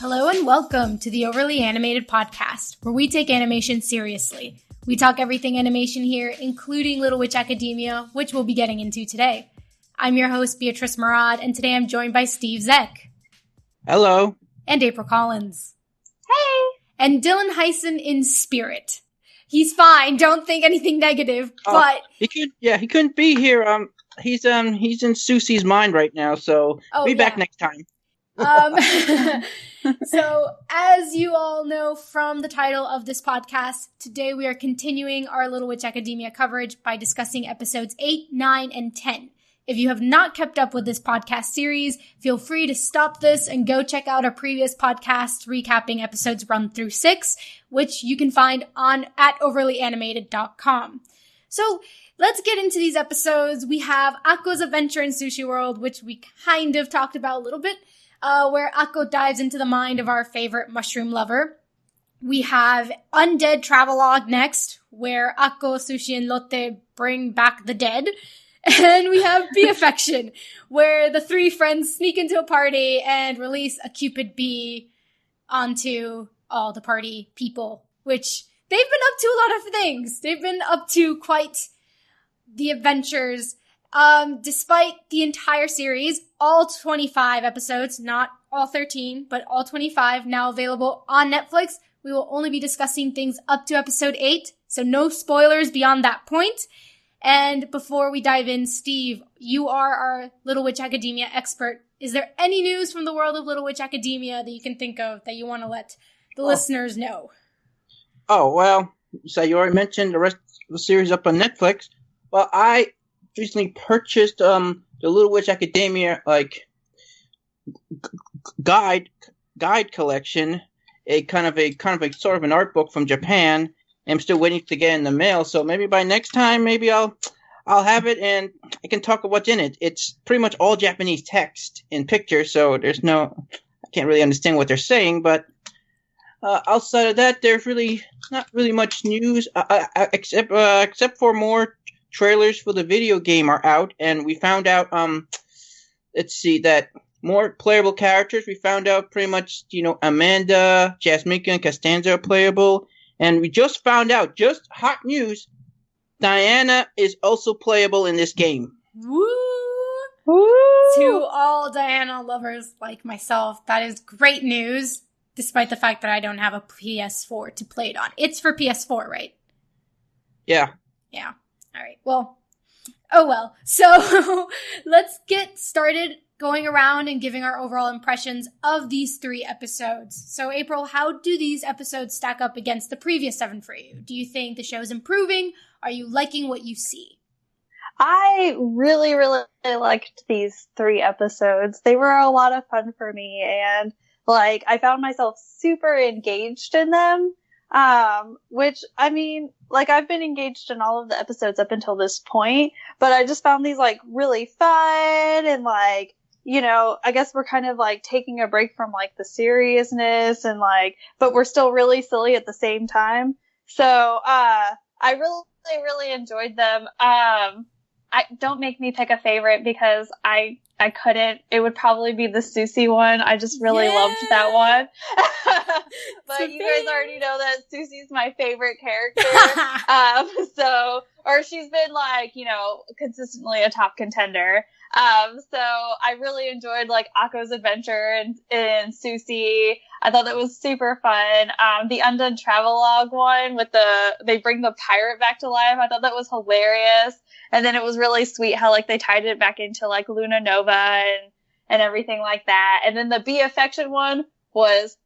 Hello and welcome to the Overly Animated Podcast, where we take animation seriously. We talk everything animation here, including Little Witch Academia, which we'll be getting into today. I'm your host, Beatriz Mourad, and today I'm joined by Steve Zeck. Hello. And April Collins. Hey. And Dylan Heisen in spirit. He's fine, don't think anything negative, but... He couldn't be here. He's in Susie's mind right now, so back next time. So, as you all know from the title of this podcast, today we are continuing our Little Witch Academia coverage by discussing episodes 8, 9, and 10. If you have not kept up with this podcast series, feel free to stop this and go check out our previous podcasts recapping episodes 1 through 6, which you can find at overlyanimated.com. So, let's get into these episodes. We have Akko's adventure in Sushi World, which we kind of talked about a little bit, where Akko dives into the mind of our favorite mushroom lover. We have Undead Travelogue next, where Akko, Sushi, and Lotte bring back the dead. And we have Bee Affection, where the three friends sneak into a party and release a Cupid bee onto all the party people, which they've been up to a lot of things. They've been up to quite the adventures. Despite the entire series, all 25 episodes, not all 13, but all 25 now available on Netflix, we will only be discussing things up to episode 8, so no spoilers beyond that point. And before we dive in, Steve, you are our Little Witch Academia expert. Is there any news from the world of Little Witch Academia that you can think of that you want to let the listeners know? Oh, well, so you already mentioned the rest of the series up on Netflix. Well, I recently purchased the Little Witch Academia guide collection, a kind of sort of an art book from Japan. I'm still waiting to get in the mail, so maybe by next time, maybe I'll have it and I can talk about what's in it. It's pretty much all Japanese text in pictures, so I can't really understand what they're saying, but outside of that, there's really not really much news, except for more trailers for the video game are out, and we found out, that more playable characters. We found out pretty much, Amanda, Jasmine, and Costanza are playable. And we just found out, just hot news, Diana is also playable in this game. Woo! Woo! To all Diana lovers like myself, that is great news, despite the fact that I don't have a PS4 to play it on. It's for PS4, right? Yeah. Yeah. All right. Well, oh well. So let's get started going around and giving our overall impressions of these 3 episodes. So April, how do these episodes stack up against the previous 7 for you? Do you think the show is improving? Are you liking what you see? I really, really liked these 3 episodes. They were a lot of fun for me, and I found myself super engaged in them. Which, I mean, I've been engaged in all of the episodes up until this point, but I just found these, really fun and, I guess we're kind of, taking a break from, the seriousness and, but we're still really silly at the same time. So, I really, really enjoyed them. Don't make me pick a favorite because I couldn't. It would probably be the Susie one. I just really loved that one. But you guys already know that Susie's my favorite character. Or she's been consistently a top contender. So I really enjoyed Akko's adventure and Susie. I thought that was super fun. The Undead Travelogue one with they bring the pirate back to life. I thought that was hilarious. And then it was really sweet how they tied it back into Luna Nova and everything like that. And then the Bee Affection one was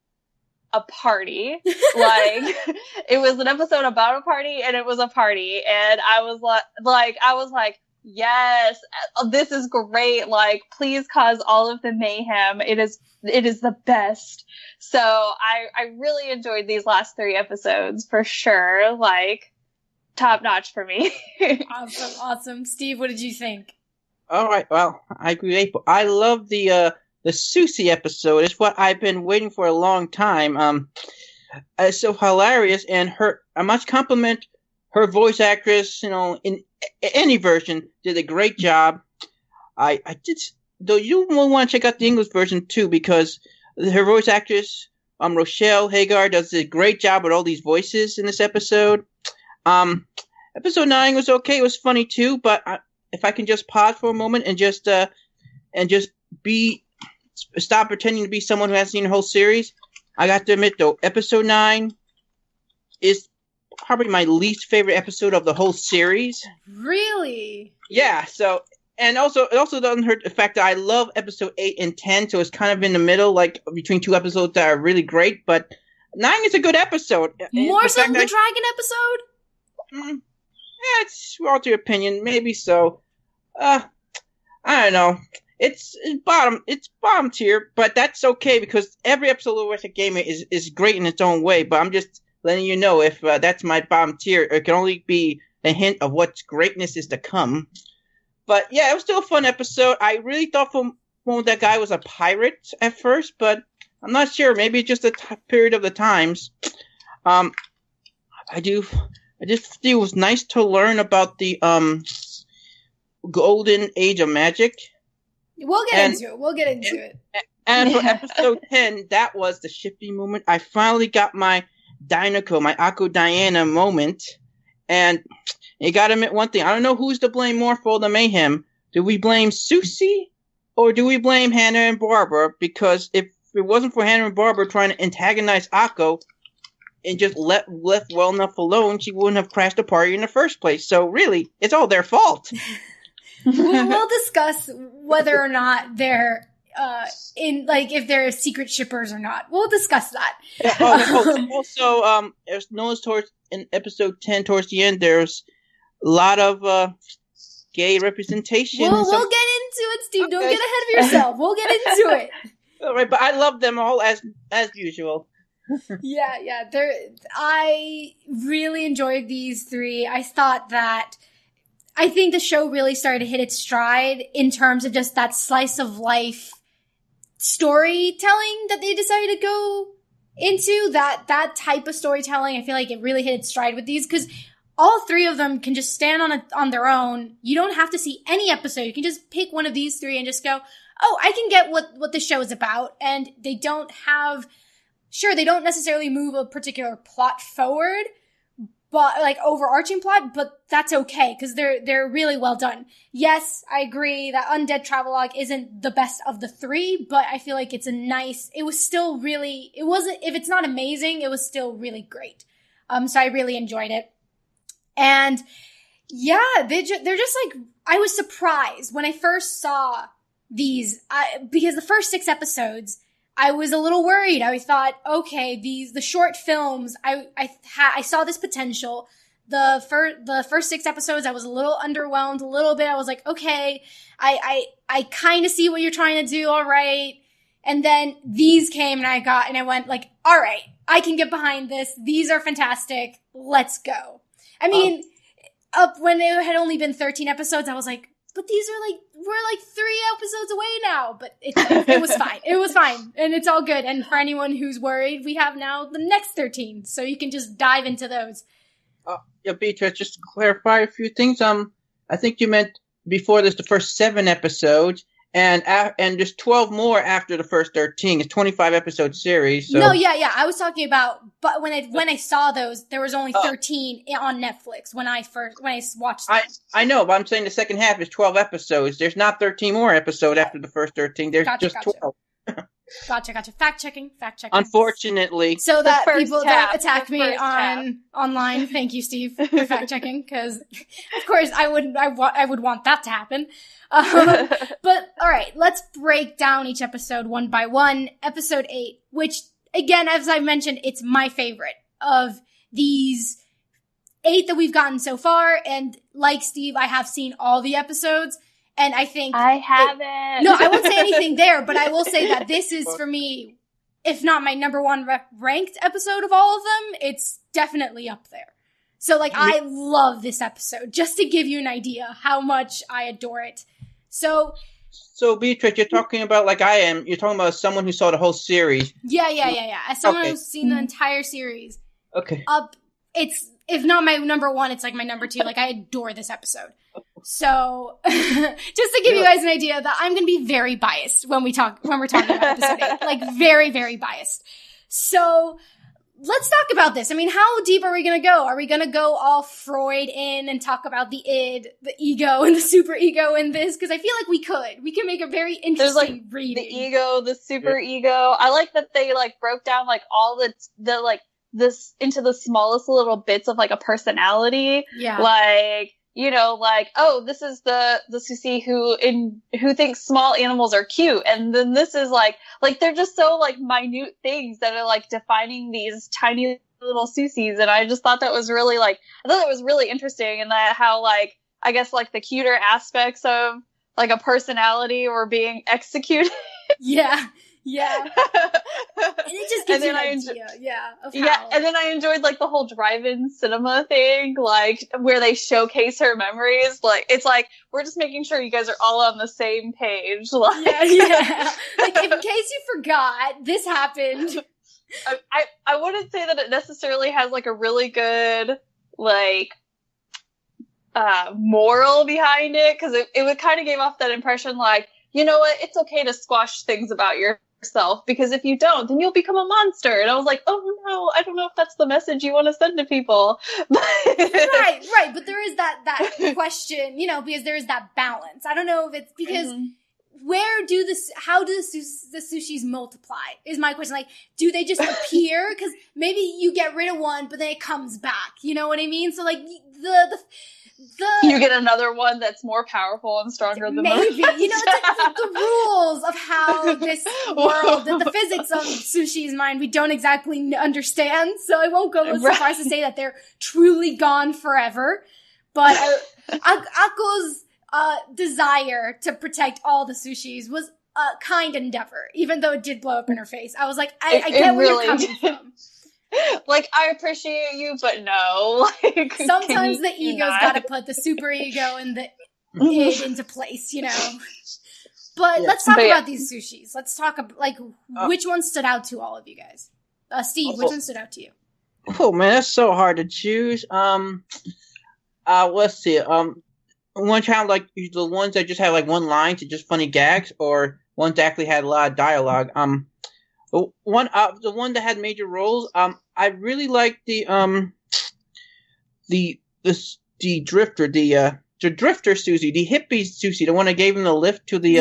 a party. It was an episode about a party, and it was a party. And I was like, yes, this is great. Please cause all of the mayhem. It is the best. So I really enjoyed these last 3 episodes for sure. Top notch for me. Awesome. Steve, what did you think? All right. Well, I agree. I love the Susie episode. It's what I've been waiting for a long time. It's so hilarious, and I must compliment her voice actress. In any version, did a great job. I did, though. You will want to check out the English version too, because her voice actress, Rochelle Hagar, does a great job with all these voices in this episode. Episode 9 was okay. It was funny too, but if I can just pause for a moment and just stop pretending to be someone who hasn't seen the whole series, I got to admit though, episode 9 is probably my least favorite episode of the whole series. Really? Yeah. So, and also it also doesn't hurt the fact that I love episode 8 and 10, so it's kind of in the middle, like between two episodes that are really great. But 9 is a good episode. More so than the dragon episode? Yeah, it's all to your opinion. Maybe so. I don't know. It's bottom tier, but that's okay because every episode of Western Gamer is great in its own way. But I'm just letting you know if that's my bottom tier, it can only be a hint of what greatness is to come. But yeah, it was still a fun episode. I really thought that guy was a pirate at first, but I'm not sure. Maybe just a period of the times. I just think it was nice to learn about the golden age of magic. We'll get into it. And for episode 10, that was the shifting moment. I finally got my Dinoco, my Akko Diana moment. And you gotta admit one thing. I don't know who's to blame more for all the mayhem. Do we blame Susie or do we blame Hannah and Barbara? Because if it wasn't for Hannah and Barbara trying to antagonize Akko and just left well enough alone, she wouldn't have crashed the party in the first place. So really, it's all their fault. We'll discuss whether or not they're if they're secret shippers or not. We'll discuss that. Also, there's notice in episode 10 towards the end, there's a lot of gay representation. We'll get into it, Steve. Okay. Don't get ahead of yourself. We'll get into it. All right, but I love them all as usual. Yeah. I really enjoyed these three. I think the show really started to hit its stride in terms of just that slice of life storytelling that they decided to go into. That type of storytelling, I feel like it really hit its stride with these because all three of them can just stand on their own. You don't have to see any episode. You can just pick one of these three and just go, oh, I can get what the show is about. And they don't necessarily move a particular plot forward, but like overarching plot, but that's okay because they're really well done. Yes, I agree that Undead Travelogue isn't the best of the three, but I feel like it was still really, it wasn't, if it's not amazing, it was still really great. So I really enjoyed it. And yeah, they're just like, I was surprised when I first saw these, because the first 6 episodes, I was a little worried. I thought, okay, the short films, I saw this potential. The first 6 episodes, I was a little underwhelmed a little bit. I was like, okay, I kind of see what you're trying to do. All right. And then these came and I went like, all right, I can get behind this. These are fantastic. Let's go. I mean, when it had only been 13 episodes, I was like, but we're like 3 episodes away now. But it was fine. It was fine. And it's all good. And for anyone who's worried, we have now the next 13. So you can just dive into those. Yeah, Beatriz, just to clarify a few things. I think you meant before this, the first 7 episodes. And there's 12 more after the first 13. It's 25 episode series. So. No, yeah. I was talking about, but when I saw those, there was only 13 on Netflix when I watched them. I know, but I'm saying the second half is 12 episodes. There's not 13 more episodes after the first 13. There's just 12. Gotcha. Fact checking. Unfortunately. So that people don't attack me online. Thank you, Steve, for fact checking, because of course I would want that to happen. But all right, let's break down each episode one by one. Episode 8, which again, as I mentioned, it's my favorite of these 8 that we've gotten so far. And like Steve, I have seen all the episodes. And I think I haven't. No, I won't say anything there, but I will say that this is for me, if not my number 1 ranked episode of all of them, it's definitely up there. So like, I love this episode, just to give you an idea how much I adore it. So Beatriz, you're talking about, like I am, you're talking about someone who saw the whole series. Yeah. As someone who's seen the entire series. Okay. It's, if not my number 1, it's like my number 2. Like, I adore this episode. So, just to give you guys an idea that I'm going to be very biased when we're talking about episode 8. Like, very, very biased. So, let's talk about this. I mean, how deep are we going to go? Are we going to go all Freud in and talk about the id, the ego, and the super ego in this? Because I feel like we could. We can make a very interesting reading. The ego, the super ego. I like that they, like, broke down, like, all the like, this into the smallest little bits of, like, a personality. Yeah. Like, you know, like, oh, this is the Susie who thinks small animals are cute. And then this is like they're just so like minute things that are like defining these tiny little Susies. And I just thought that was really interesting, and that how like, I guess like the cuter aspects of like a personality were being executed. Yeah. Yeah. And it just gives you an idea, of how... Yeah, and then I enjoyed, like, the whole drive-in cinema thing, like, where they showcase her memories. Like, it's like, we're just making sure you guys are all on the same page. Like, yeah. Like, in case you forgot, this happened. I wouldn't say that it necessarily has, like, a really good, like, moral behind it, because it would kind of give off that impression, like, you know what, it's okay to squash things about yourself, because if you don't, then you'll become a monster. And I was like, oh no, I don't know if that's the message you want to send to people. Right. But there is that question, you know, because there is that balance. I don't know if it's because how do the sushis multiply is my question. Like, do they just appear? Because maybe you get rid of one, but then it comes back. You know what I mean? So like you get another one that's more powerful and stronger than maybe. You know, it's like the rules of how this world, the physics of Sushi's mind, we don't exactly understand. So I won't go so far as to say that they're truly gone forever. But Akko's desire to protect all the Sushis was a kind endeavor, even though it did blow up in her face. I was like, I get where you're coming from. Like, I appreciate you, but no. Like, sometimes the ego's got to put the super ego and the id into place, you know. But let's talk about these sushis. Let's talk about, like, which one stood out to all of you guys? Steve, which one stood out to you? Oh man, that's so hard to choose. Let's see. One child, like the ones that just have like one line to just funny gags, or ones that actually had a lot of dialogue. The one that had major roles. I really liked the drifter, the drifter Susie, the hippie Susie, the one that gave him the lift to the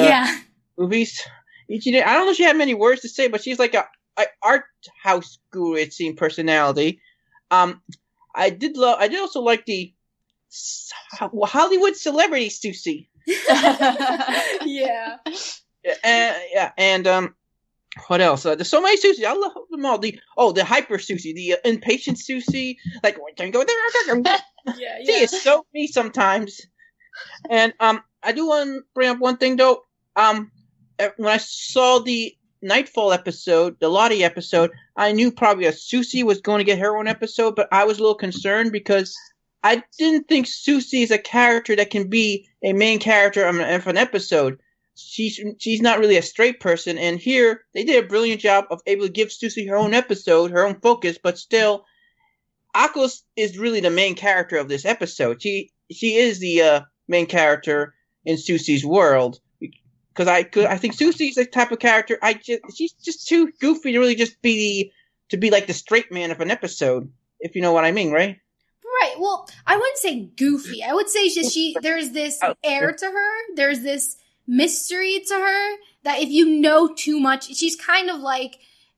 movies. I don't know if she had many words to say, but she's like a art house guru, it seemed, personality. I did also like the Hollywood celebrity Susie. Yeah. And what else? There's so many Susie. I love them all. The hyper Susie, the impatient Susie. Like, can go there? Yeah. See, it's so me sometimes. And I do want to bring up one thing though. When I saw the Nightfall episode, the Lottie episode, I knew probably a Susie was going to get her own episode, but I was a little concerned because I didn't think Susie is a character that can be a main character of an episode. She's not really a straight person, and here they did a brilliant job of able to give Susie her own episode, her own focus, but still, Akko is really the main character of this episode. She is the main character in Susie's world, because I think Susie's the type of character she's just too goofy to really just be like the straight man of an episode, if you know what I mean, right? Right. Well, I wouldn't say goofy. I would say just there's this air to her. There's this mystery to her that if you know too much, she's kind of like,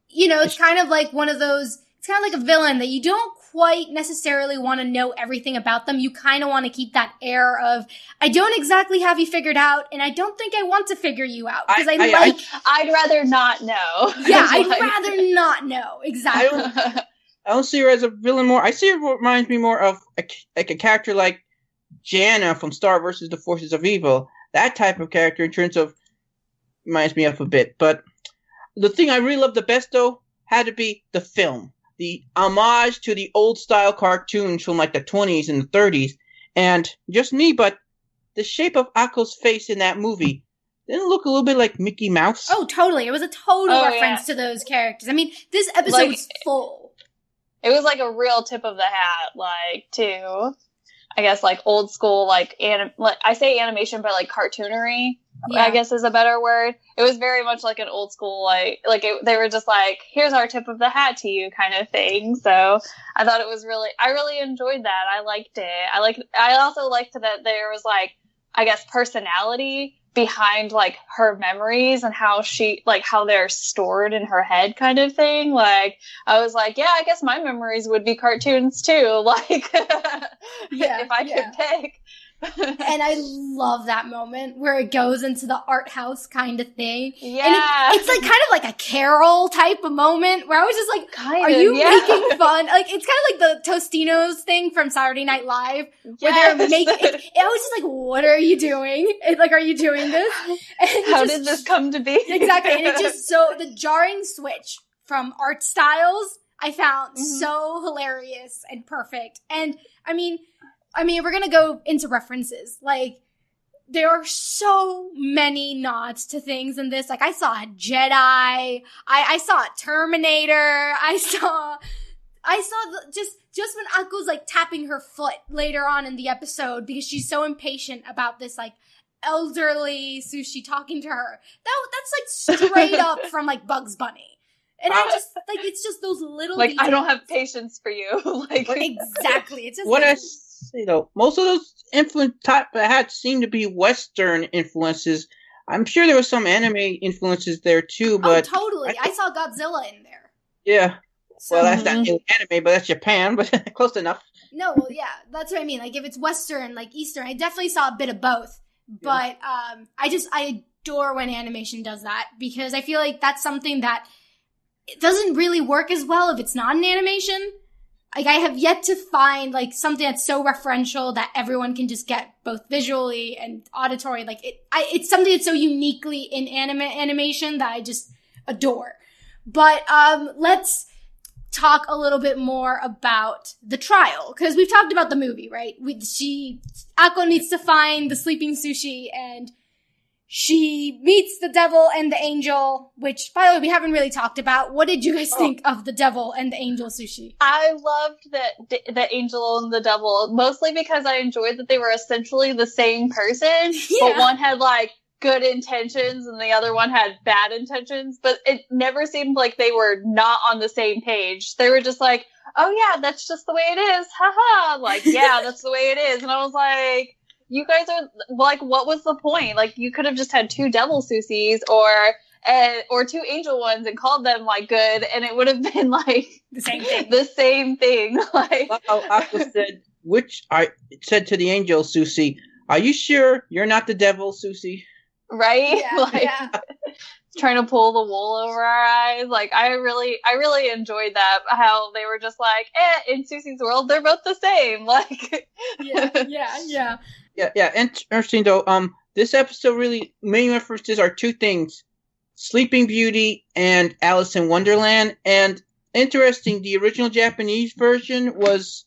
you know, it's kind of like one of those, it's kind of like a villain that you don't quite necessarily want to know everything about them. You kind of want to keep that air of, I don't exactly have you figured out, and I don't think I want to figure you out, because I'd rather not know. Yeah, I'd rather not know. Exactly. I don't see her as a villain more. I see her reminds me more of a character like Jana from Star vs. the Forces of Evil. That type of character in terms of reminds me of a bit. But the thing I really loved the best, though, had to be the film. The homage to the old-style cartoons from like the 20s and the 30s. And just me, but the shape of Akko's face in that movie didn't it look a little bit like Mickey Mouse. Oh, totally. It was a total reference to those characters. I mean, this episode's full. It was like a real tip of the hat, like, too. I guess, like old school, like I say animation, but like cartoonery, I guess is a better word. It was very much like an old school, they were just like, here's our tip of the hat to you kind of thing. So I thought I really enjoyed that. I liked it. I also liked that there was like, I guess, personality behind like her memories and how they're stored in her head kind of thing. Like, I was like, yeah, I guess my memories would be cartoons too. Like, if I could pick. And I love that moment where it goes into the art house kind of thing. Yeah. And it's like kind of like a Carol type of moment where I was just like, are you making fun? Like, it's kind of like the Tostinos thing from Saturday Night Live where they're making, I was just like, what are you doing? And like, are you doing this? And how did this come to be? Exactly. And it just, so the jarring switch from art styles I found so hilarious and perfect. And I mean, we're going to go into references. Like, there are so many nods to things in this. Like, I saw a Jedi. I saw a Terminator. I saw just when Akko's, like, tapping her foot later on in the episode because she's so impatient about this, like, elderly Sushi talking to her. That's, like, straight up from, like, Bugs Bunny. And I just, like, it's just those little like, details. I don't have patience for you. Like, exactly. It's just what I say though, most of those influence type of hats seem to be Western influences. I'm sure there was some anime influences there too, but totally. I saw Godzilla in there. Yeah. So, well, that's not anime, but that's Japan, but close enough. No, well, yeah, that's what I mean. Like, if it's Western, like Eastern, I definitely saw a bit of both. But I adore when animation does that because I feel like that's something that it doesn't really work as well if it's not an animation. Like, I have yet to find, like, something that's so referential that everyone can just get both visually and auditory. Like, it's something that's so uniquely in animation that I just adore. But, let's talk a little bit more about the trial. Because we've talked about the movie, right? Akko needs to find the sleeping Sushi, and she meets the devil and the angel, which, by the way, we haven't really talked about. What did you guys think of the devil and the angel Sushi? I loved the angel and the devil, mostly because I enjoyed that they were essentially the same person, but one had, like, good intentions and the other one had bad intentions, but it never seemed like they were not on the same page. They were just like, oh yeah, that's just the way it is, haha, like, yeah, that's the way it is. And I was like, you guys are, like, what was the point? Like, you could have just had 2 devil Susies or 2 angel ones and called them, like, good, and it would have been, like, the same thing. The same thing. Like, Akko said to the angel Susi, are you sure you're not the devil, Susi? Right? Trying to pull the wool over our eyes. Like, I really enjoyed that, how they were just like, in Susie's world, they're both the same. Like, Yeah, interesting though. This episode really main references are 2 things: Sleeping Beauty and Alice in Wonderland. And interesting, the original Japanese version was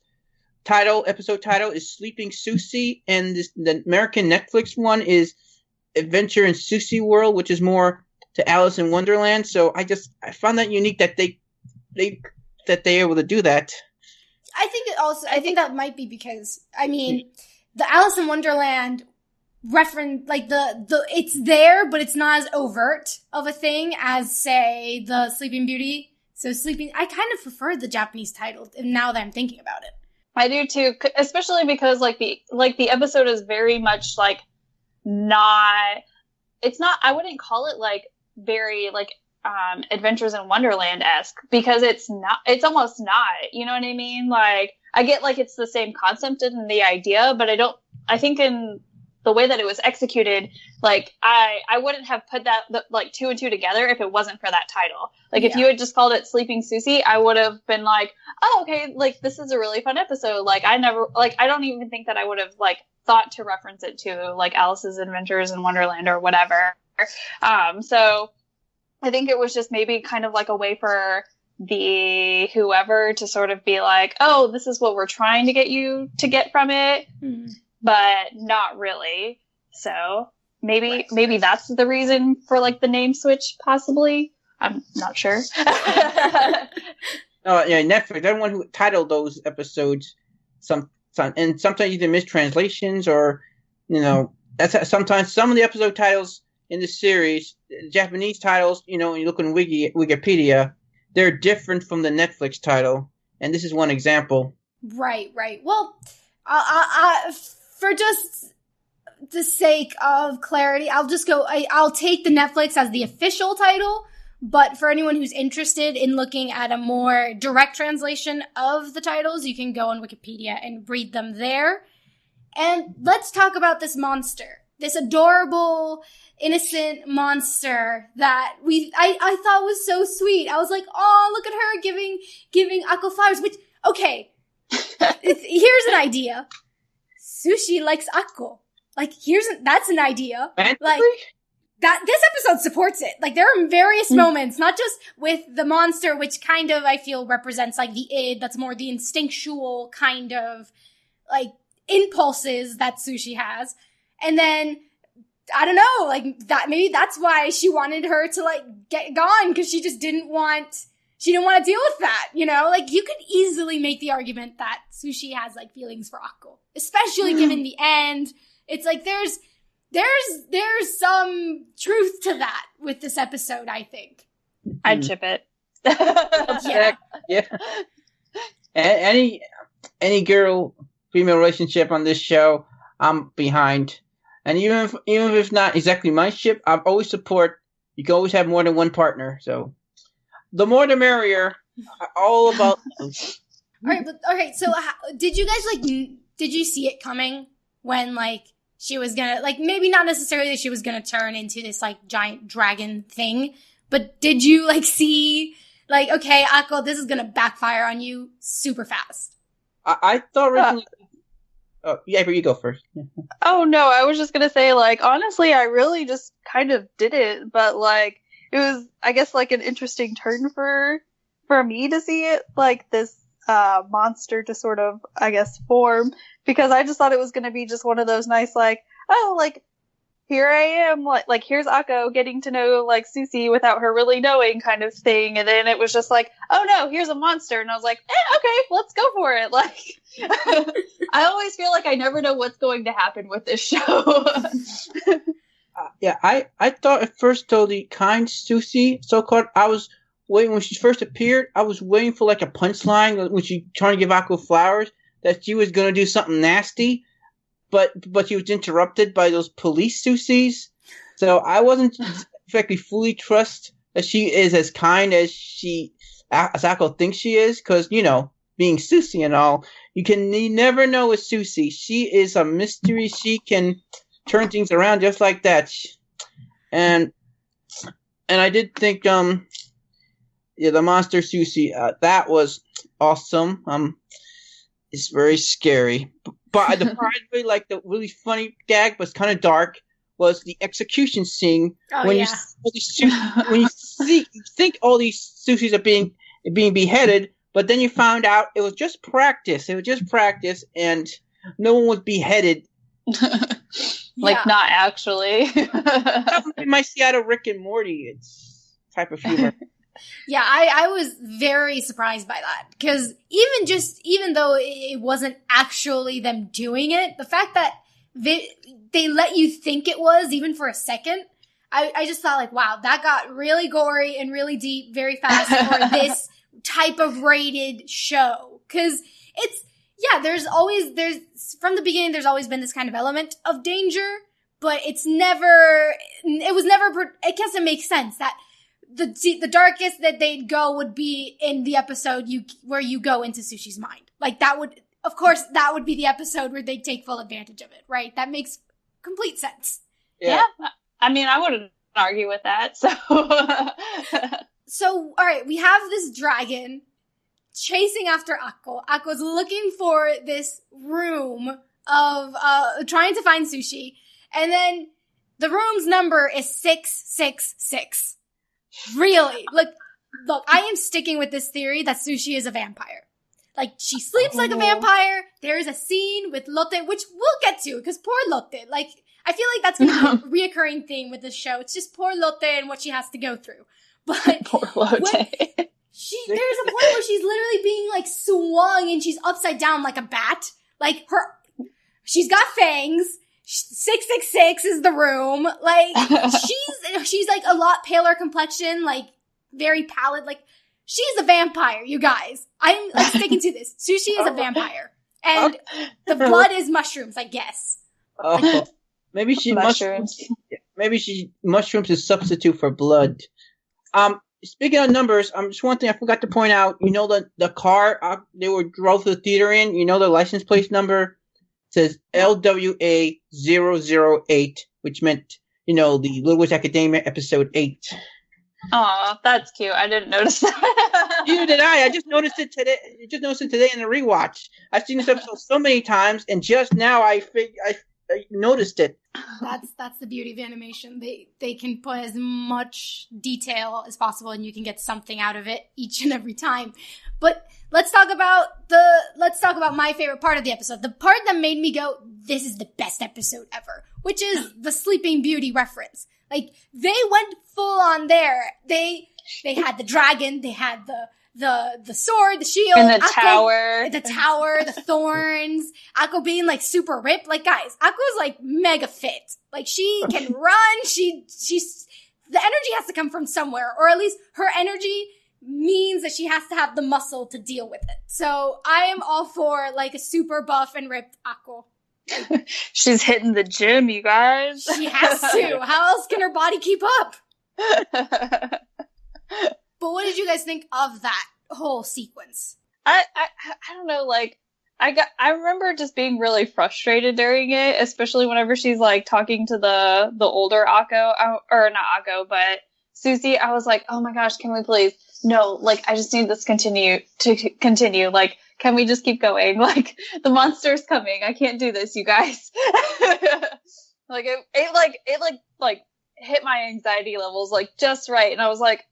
episode title is Sleeping Sushi, and the American Netflix one is Adventure in Sushi World, which is more to Alice in Wonderland. So I found that unique that they able to do that. I think that might be because, I mean, the Alice in Wonderland reference, like it's there, but it's not as overt of a thing as, say, the Sleeping Beauty. So I kind of prefer the Japanese title now that I'm thinking about it. I do too, especially because the episode is very much like it's not, I wouldn't call it like very like Adventures in Wonderland-esque, because it's almost not, you know what I mean? Like, I get like it's the same concept and the idea, but I think in the way that it was executed, like I wouldn't have put that like 2 and 2 together if it wasn't for that title. Like, if you had just called it Sleeping Sushi, I would have been like, oh, okay, like this is a really fun episode. Like, I don't even think that I would have like thought to reference it to like Alice's Adventures in Wonderland or whatever. So I think it was just maybe kind of like a way for the whoever to sort of be like, oh, this is what we're trying to get you to get from it. But not really. So maybe that's the reason for like the name switch, possibly. I'm not sure. Oh yeah, Netflix. Everyone who titled those episodes and sometimes either mistranslations or, that's sometimes some of the episode titles in the series, Japanese titles, when you look on Wikipedia, they're different from the Netflix title, and this is one example. Right. Well, for just the sake of clarity, I'll take the Netflix as the official title, but for anyone who's interested in looking at a more direct translation of the titles, you can go on Wikipedia and read them there. And let's talk about this monster, this adorable, innocent monster that I thought was so sweet. I was like, oh, look at her giving Akko flowers, which, okay, here's an idea. Sushi likes Akko. Like, that's an idea. Like, this episode supports it. Like, there are various moments, not just with the monster, which kind of, I feel, represents, like, the id, that's more the instinctual kind of, like, impulses that Sushi has. And then, I don't know, like, that, maybe that's why she wanted her to, like, get gone, because she didn't want to deal with that, Like, you could easily make the argument that Sushi has, like, feelings for Akko. Especially given the end. It's like, there's some truth to that with this episode, I think. I'd chip it. Yeah. Any girl-female relationship on this show, I'm behind. And even if it's not exactly my ship, I always support. You can always have more than one partner. So the more the merrier. All about. All right, but okay. So did you guys did you see it coming when she was gonna maybe not necessarily that she was gonna turn into this giant dragon thing, but did you see okay, Akko, this is gonna backfire on you super fast? I thought originally. Yeah, but you go first. Oh, no, I was just going to say, honestly, I really just kind of did it, but, it was, I guess, an interesting turn for me to see it, this monster to sort of, I guess, form, because I just thought it was going to be just one of those nice, here I am, here's Akko getting to know, Susie without her really knowing kind of thing, and then it was just oh no, here's a monster, and I was like, okay, let's go for it, I always feel like I never know what's going to happen with this show. Yeah, I thought at first, though, the kind Susie, so-called, I was waiting, when she first appeared, I was waiting for, a punchline, when she trying to give Akko flowers, that she was going to do something nasty, but she was interrupted by those police Susies, so I wasn't exactly fully trust that she is as kind as Akko thinks she is, because, being Susie and all, you never know with Susie. She is a mystery. She can turn things around just like that. And I did think, the monster Susie, that was awesome. It's very scary. But the part I really liked, the really funny gag, but it's kind of dark, was the execution scene. Oh, when yeah. you think all these Susies are being beheaded, but then you found out it was just practice. It was just practice, and no one was beheaded. Not actually. You might see out of Rick and Morty. It's type of humor. Yeah, I was very surprised by that, because even though it wasn't actually them doing it, the fact that they let you think it was, even for a second, I just thought wow, that got really gory and really deep very fast for this type of rated show. Because there's from the beginning, there's always been this kind of element of danger, but it guess it makes sense that the darkest that they'd go would be in the episode where you go into Sushi's mind. That would be the episode where they take full advantage of it, right? That makes complete sense. Yeah. I mean, I wouldn't argue with that, so. So, alright, we have this dragon chasing after Akko. Akko's looking for this room of, trying to find Sushi, and then the room's number is 666. Really? Look, I am sticking with this theory that Sushi is a vampire. She sleeps like a vampire. There is a scene with Lotte, which we'll get to, because poor Lotte. I feel like that's going to be a reoccurring theme with this show. It's just poor Lotte and what she has to go through. But poor Lotte. There's a point where she's literally being, swung, and she's upside down like a bat. Like, she's got fangs. 666 is the room. Like, she's like a lot paler complexion, like very pallid. Like, she's a vampire, you guys. I'm sticking to this. Sushi is a vampire. And the blood is mushrooms, I guess. Oh, maybe mushrooms. Maybe mushrooms is substitute for blood. Speaking of numbers, just one thing I forgot to point out. You know the car they drove to the theater in. You know the license plate number says LWA008, which meant the Little Witch Academia episode 8. Aw, that's cute. I didn't notice that. Neither did I. I just noticed it today. In the rewatch. I've seen this episode so many times, and just now I noticed it. That's the beauty of animation. They can put as much detail as possible, and you can get something out of it each and every time. But let's talk about my favorite part of the episode. The part that made me go, "This is the best episode ever," which is the Sleeping Beauty reference. Like, they went full on there. They had the dragon, they had the sword, the shield, and the tower, the thorns. Akko being like super ripped. Like, guys, Akko's like mega fit. Like, she can run. She's the energy has to come from somewhere, or at least her energy means that she has to have the muscle to deal with it. So I am all for like a super buff and ripped Akko. She's hitting the gym, you guys. She has to. How else can her body keep up? But what did you guys think of that whole sequence? I don't know, like, I remember just being really frustrated during it, especially whenever she's like talking to the older Akko, or not Akko, but Susie. I was like, oh my gosh, can we please? No, like, I just need this to continue. Like, can we just keep going? Like, the monster's coming. I can't do this, you guys. Like, it hit my anxiety levels like just right, and I was like,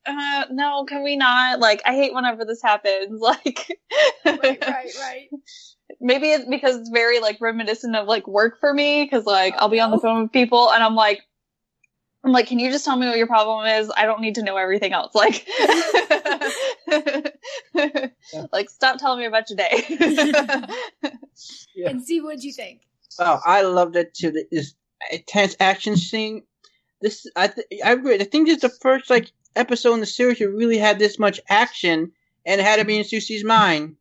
no, can we not? Like, I hate whenever this happens. Like, right. Maybe it's because it's very like reminiscent of like work for me, because like I'll be on the phone with people and I'm like, can you just tell me what your problem is? I don't need to know everything else. Like, like, stop telling me about your day. Yeah. And see, what'd you think? Oh, I loved it too. This intense action scene. I agree. I think this is the first like episode in the series that really had this much action, and it had to be in Susie's mind.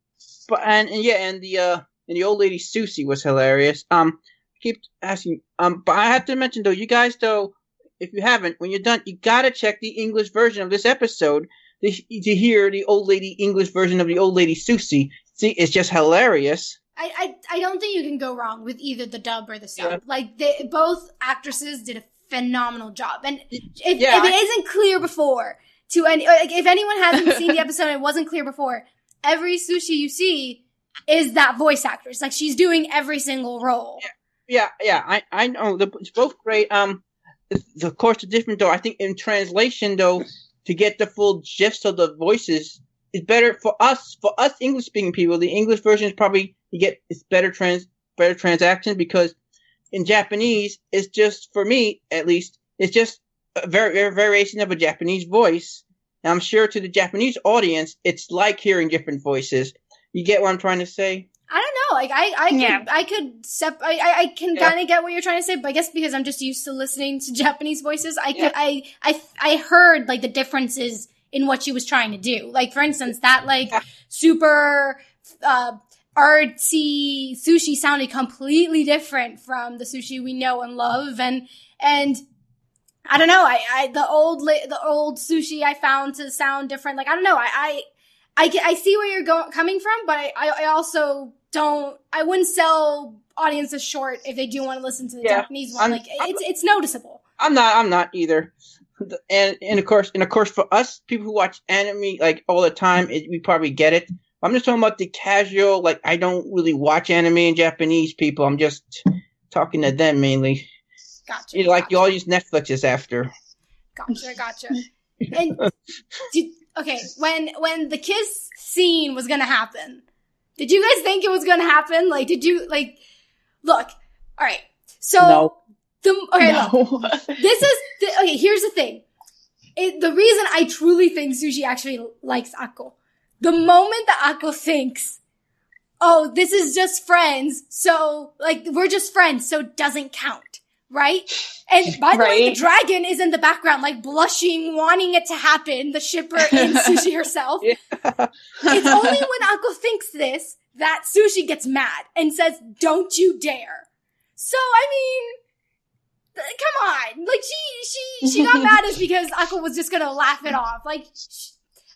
But and the old lady Susie was hilarious. Keep asking. But I have to mention though, you guys though, if you haven't, when you're done, you gotta check the English version of this episode to hear the old lady English version of the old lady Susie. See, it's just hilarious. I don't think you can go wrong with either the dub or the sub. Yeah. Like, both actresses did a phenomenal job. And if it isn't clear before to any, like, if anyone hasn't seen the episode and it wasn't clear before, every Sushi you see is that voice actress. Like, she's doing every single role. Yeah. I know. It's both great. Of course, the different though. I think in translation though, to get the full gist of the voices is better for us English speaking people. The English version is probably it's better transaction, because in Japanese, it's just, for me at least, it's just a variation of a Japanese voice. And I'm sure to the Japanese audience, it's like hearing different voices. You get what I'm trying to say? I don't know. Like, I can kind of get what you're trying to say, but I guess because I'm just used to listening to Japanese voices, I heard like the differences in what she was trying to do. Like, for instance, that like super artsy sushi sounded completely different from the sushi we know and love, and I don't know. The old sushi I found to sound different. Like, I don't know. I see where you're coming from, but I also don't. I wouldn't sell audiences short if they do want to listen to the Japanese one. It's noticeable. I'm not either. And of course for us people who watch anime like all the time, we probably get it. I'm just talking about the casual, like, I don't really watch anime in Japanese people. I'm just talking to them mainly. Gotcha. You like, you all use Netflixes after. Gotcha. And when the kiss scene was gonna happen, did you guys think it was gonna happen? Like, did you like? Look, all right. So no. Look, here's the thing. The reason I truly think Sushi actually likes Akko, the moment that Akko thinks, oh, this is just friends, so, like, we're just friends, so it doesn't count, right? And by the way, the dragon is in the background, like, blushing, wanting it to happen, the shipper and Sushi herself. Yeah. It's only when Akko thinks this that Sushi gets mad and says, don't you dare. So, I mean, come on. Like, she got mad is because Akko was just gonna laugh it off. Like,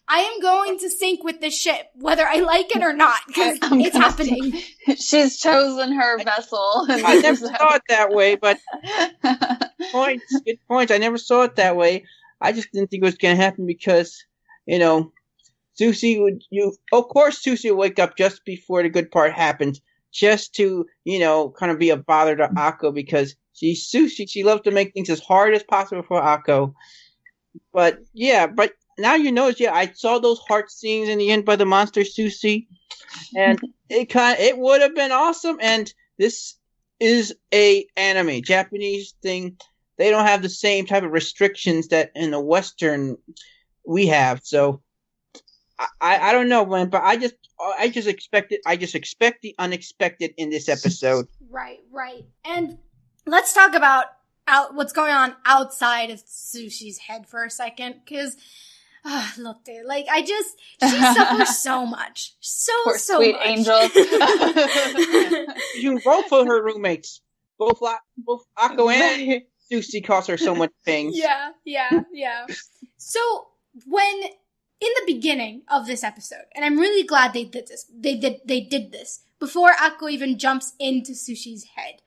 I am going to sink with this ship, whether I like it or not, because it's happening. She's chosen her vessel. I never saw it that way, but good points. I never saw it that way. I just didn't think it was going to happen because, Susie of course Susie would wake up just before the good part happens, just to, kind of be a bother to Akko because she's Susie. She loves to make things as hard as possible for Akko. But, yeah, now I saw those heart scenes in the end by the monster Susie, and it would have been awesome. And this is a anime, Japanese thing. They don't have the same type of restrictions that in the Western we have. So I don't know, man, but I just expect the unexpected in this episode. Right. And let's talk about what's going on outside of Sushi's head for a second, because look, dude, like, she suffers so much. Poor so sweet much. angel. You both of her roommates, both Akko and Susie, cause her so much pain. Yeah. So, when, in the beginning of this episode, and I'm really glad they did this, they did this, before Akko even jumps into Sushi's head,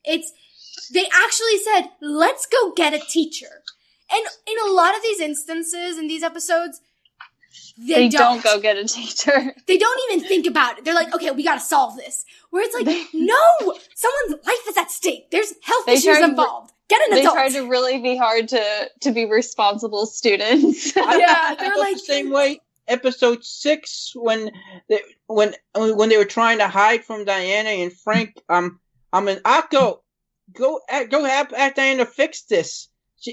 they actually said, let's go get a teacher. And in a lot of these instances, in these episodes, they don't go get a teacher. They don't even think about it. They're like, okay, we gotta solve this. Where it's like, no! Someone's life is at stake. There's health issues involved. Get an adult. They try to really be hard to be responsible students. Yeah, they're like the same way. Episode 6, when they were trying to hide from Diana and Frank, Akko, go ask Diana to fix this.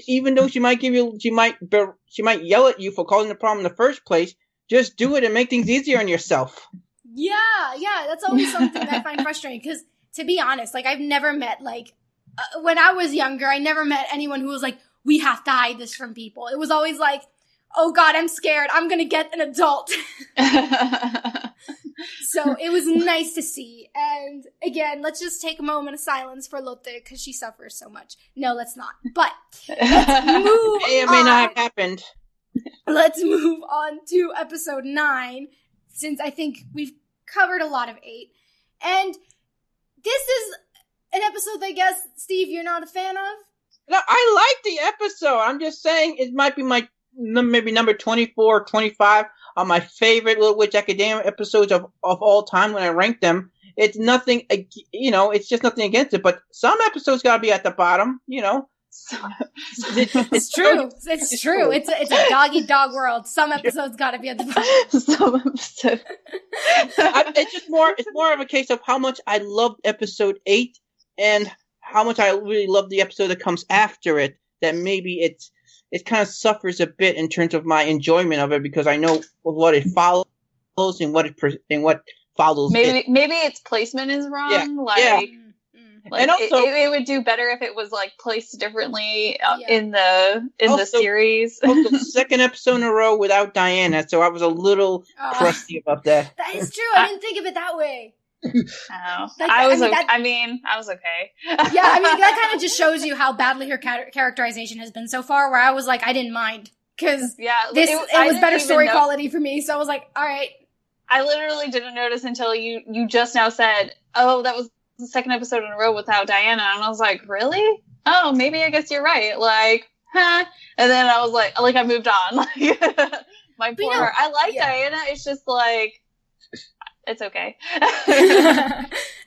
Even though she might yell at you for causing the problem in the first place, just do it and make things easier on yourself. Yeah, that's always something that I find frustrating, because, to be honest, like, I've never met, like, when I was younger, I never met anyone who was like, we have to hide this from people. It was always like, oh god, I'm scared, I'm gonna get an adult. So it was nice to see. And again, let's just take a moment of silence for Lotte, because she suffers so much. No, let's not. But let's move It may not have happened. Let's move on to episode 9, since I think we've covered a lot of 8. And this is an episode that I guess, Steve, you're not a fan of? No, I like the episode. I'm just saying it might be my maybe number 24 or 25 on my favorite Little Witch Academia episodes of all time when I rank them. It's nothing, it's just nothing against it, but some episodes gotta be at the bottom, It's true. It's true. It's a dog-eat-dog world. Some episodes gotta be at the bottom. Some episodes. It's more of a case of how much I loved episode 8 and how much I really love the episode that comes after it, that maybe it kind of suffers a bit in terms of my enjoyment of it, because I know what it follows and what follows. Maybe its placement is wrong. Yeah. Like, and also, it would do better if it was like placed differently in the series. The second episode in a row without Diana, so I was a little crusty about that. That is true. I didn't think of it that way. I was okay. Yeah, I mean, that kind of just shows you how badly her characterization has been so far, where I was like, I didn't mind, because it was better story quality for me, so I was like, alright. I literally didn't notice until you just now said, oh, that was the second episode in a row without Diana, and I was like, really? Oh, maybe I guess you're right, like, huh? And then I was like, I moved on, my poor heart. I like Diana, it's just like, it's okay.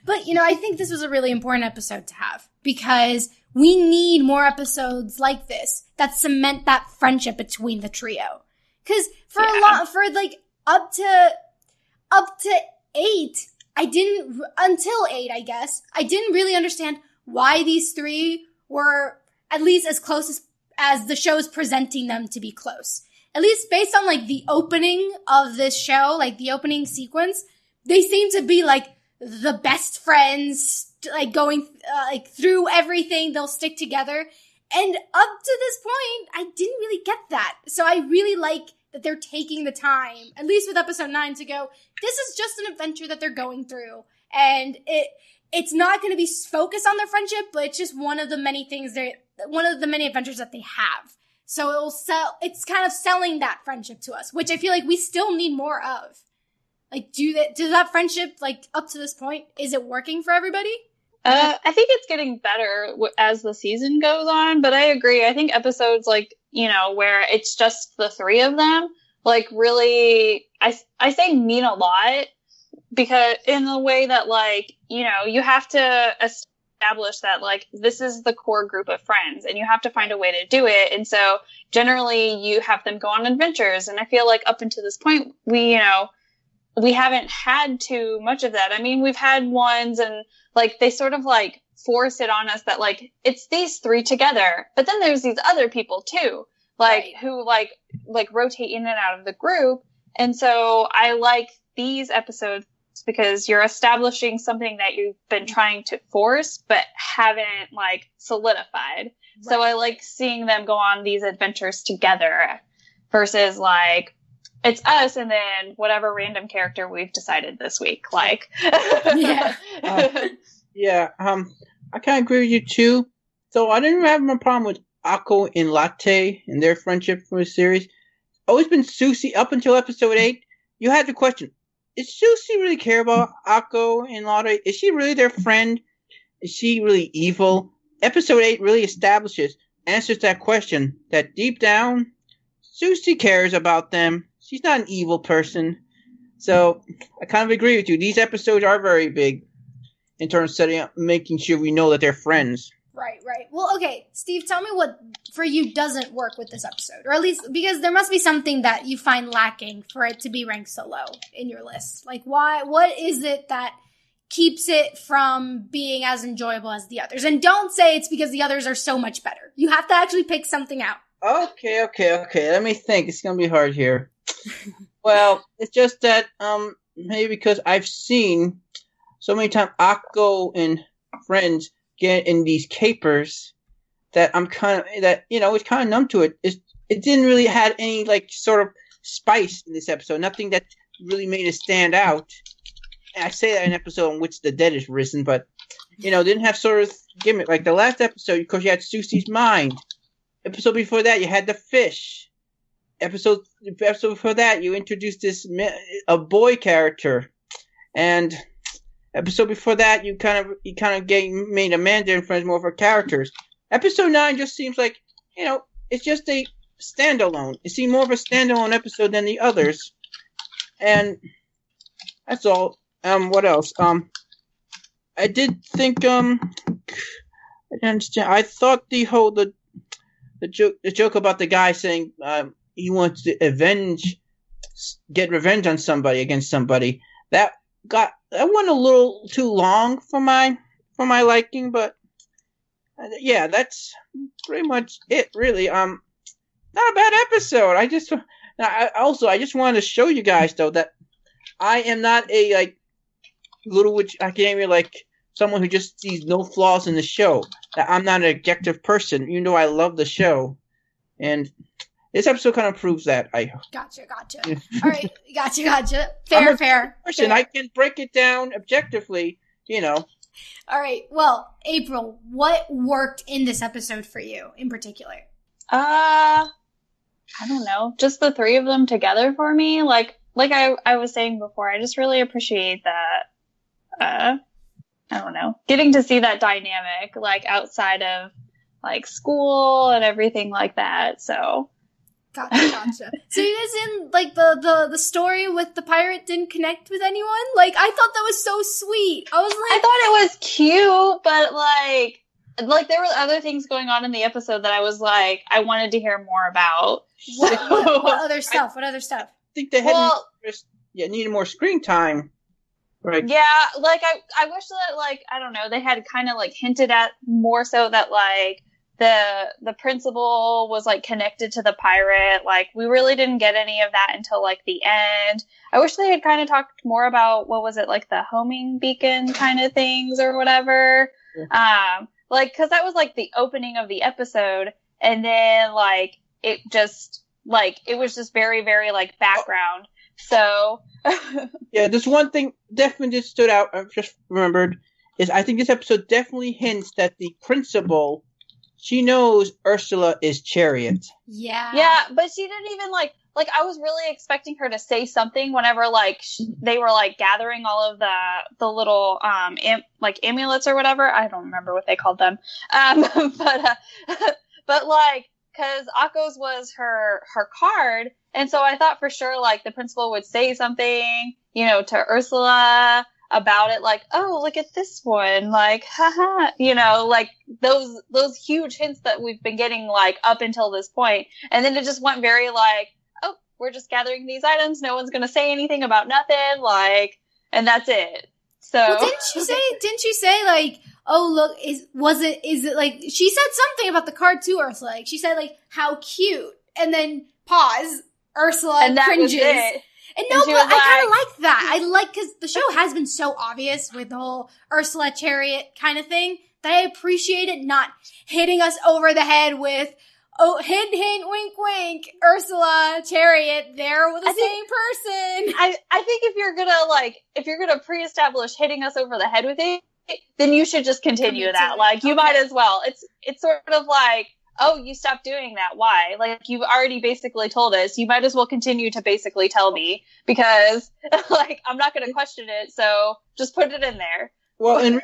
But, I think this was a really important episode to have, because we need more episodes like this that cement that friendship between the trio. Because up to 8, until 8, I guess, I didn't really understand why these 3 were at least as close as the show's presenting them to be close. At least based on, like, the opening of this show, like, the opening sequence, they seem to be like the best friends, like going like through everything. They'll stick together. And up to this point, I didn't really get that. So I really like that they're taking the time, at least with episode 9, to go, this is just an adventure that they're going through. And it's not going to be focused on their friendship, but it's just one of the many adventures that they have. So it's kind of selling that friendship to us, which I feel like we still need more of. Like, does that friendship, like, up to this point, is it working for everybody? I think it's getting better as the season goes on, but I agree. I think episodes like, where it's just the 3 of them, like really, I say mean a lot, because in the way that like, you have to establish that like, this is the core group of friends and you have to find a way to do it. And so generally you have them go on adventures. And I feel like up until this point, we haven't had too much of that. I mean, we've had ones and like they sort of like force it on us that like it's these 3 together, but then there's these other people too, like right. who like rotate in and out of the group. And so I like these episodes because you're establishing something that you've been trying to force but haven't like solidified. Right. So I like seeing them go on these adventures together versus like it's us and then whatever random character we've decided this week. Like, yeah. I kind of agree with you too. So I didn't have a problem with Akko and Latte and their friendship from the series. Always been Susie up until episode 8. You had the question, is Susie really care about Akko and Latte? Is she really their friend? Is she really evil? Episode 8 really answers that question, that deep down, Susie cares about them. She's not an evil person. So I kind of agree with you. These episodes are very big in terms of setting up, making sure we know that they're friends. Right. Well, okay, Steve, tell me what for you doesn't work with this episode, or at least because there must be something that you find lacking for it to be ranked so low in your list. Like, why? What is it that keeps it from being as enjoyable as the others? And don't say it's because the others are so much better. You have to actually pick something out. Okay. Let me think. It's gonna be hard here. Well, it's just that maybe because I've seen so many times Akko and friends get in these capers that I'm kind of it's kind of numb to it. It didn't really have any like sort of spice in this episode. Nothing that really made it stand out. And I say that in an episode in which the dead is risen, but didn't have sort of gimmick like the last episode because you had Susie's mind. Episode before that, you had the fish. Episode before that, you introduced a boy character, and episode before that, you kind of made Amanda and friends more of her characters. Episode 9 just seems like it's just a standalone. It seemed more of a standalone episode than the others, and that's all. What else? I did think I didn't understand. I thought the joke about the guy saying he wants to get revenge on somebody against somebody, that went a little too long for my liking, but yeah, that's pretty much it, really. Not a bad episode. I just wanted to show you guys though that I am not a like Little Witch Academia like someone who just sees no flaws in the show. That I'm not an objective person, even though I love the show. And this episode kind of proves that. Gotcha. All right, gotcha. Fair. Person, I can break it down objectively, All right, well, April, what worked in this episode for you in particular? I don't know. Just the 3 of them together for me. Like I was saying before, I just really appreciate that. I don't know, getting to see that dynamic, like outside of like school and everything like that. So. Gotcha. So you guys in like the story with the pirate didn't connect with anyone? Like I thought that was so sweet. I thought it was cute, but like there were other things going on in the episode that I was like, I wanted to hear more about. What other stuff? I think they needed more screen time. Right. Yeah, like I wish that like I don't know, they had kind of like hinted at more so that like the principal was like connected to the pirate. Like, we really didn't get any of that until like the end. I wish they had kind of talked more about, what was it, like the homing beacon kind of things or whatever. Like, cause that was like the opening of the episode. And then like, it was just very, very like background. So. Yeah, there's one thing definitely just stood out. I've just remembered is I think this episode definitely hints that the principal, she knows Ursula is Chariot. Yeah. Yeah, but she didn't even like I was really expecting her to say something whenever like they were like gathering all of the little like amulets or whatever. I don't remember what they called them. But like, cause Akko's was her card. And so I thought for sure like the principal would say something, you know, to Ursula about it, like, oh, look at this one, like, haha, you know, like those huge hints that we've been getting like up until this point. And then it just went very like, oh, we're just gathering these items, no one's gonna say anything about nothing, like, and that's it. So well, didn't she say like, oh look, is it like, she said something about the card too, Ursula, like she said like, how cute, and then pause, Ursula and that cringes. Was it. And no, but I kind of like that. I like, because the show has been so obvious with the whole Ursula Chariot kind of thing that I appreciate it not hitting us over the head with, oh, hint, hint, wink, wink, Ursula Chariot, they're the same person. I think if you're gonna pre-establish hitting us over the head with it, then you should just continue that. Like, you might as well. It's sort of like, oh, you stopped doing that. Why? Like, you've already basically told us. You might as well continue to basically tell me, because, like, I'm not going to question it, so just put it in there. Well, in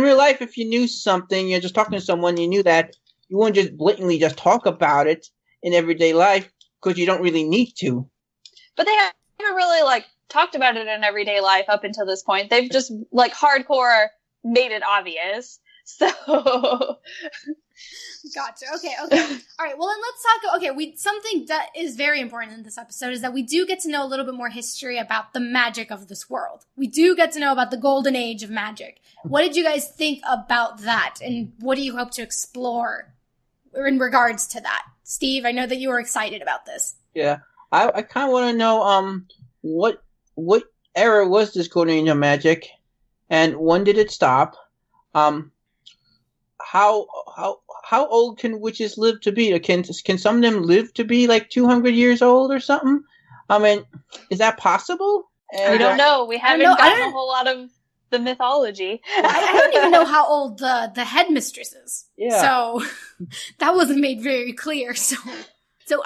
real life, if you knew something, you're just talking to someone, you knew that, you wouldn't just blatantly just talk about it in everyday life, because you don't really need to. But they haven't really, like, talked about it in everyday life up until this point. They've just, like, hardcore made it obvious. So... Gotcha. Okay. All right. Well, then let's talk. Something that is very important in this episode is that we do get to know a little bit more history about the magic of this world. We do get to know about the golden age of magic. What did you guys think about that? And what do you hope to explore in regards to that? Steve, I know that you were excited about this. Yeah. I kind of want to know, what era was this golden age of magic? And when did it stop? How old can witches live to be? Can some of them live to be like 200 years old or something? I mean, is that possible? I don't know. We haven't gotten a whole lot of the mythology. I don't even know how old the headmistress is. Yeah. So that wasn't made very clear. So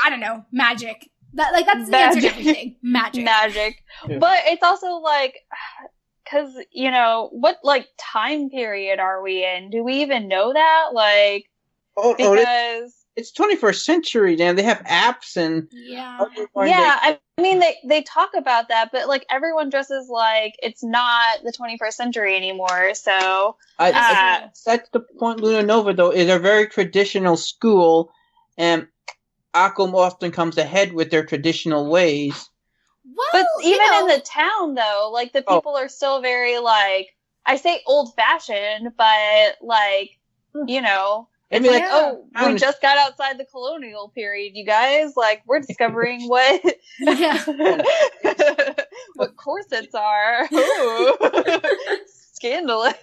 I don't know. Magic. That's the answer to everything. Magic. Yeah. But it's also like, because, you know, what, like, time period are we in? Do we even know that? Like, because... It's 21st century, Dan. They have apps and... Yeah. I mean, they talk about that, but, like, everyone dresses like it's not the 21st century anymore, so... That's the point, Luna Nova, though, is a very traditional school, and Akko often comes ahead with their traditional ways. Well, but even in the town, though, like, the people are still very, like, I say old-fashioned, but, like, you know, it's we just got outside the colonial period, you guys. Like, we're discovering what what corsets are. Ooh. Scandalous.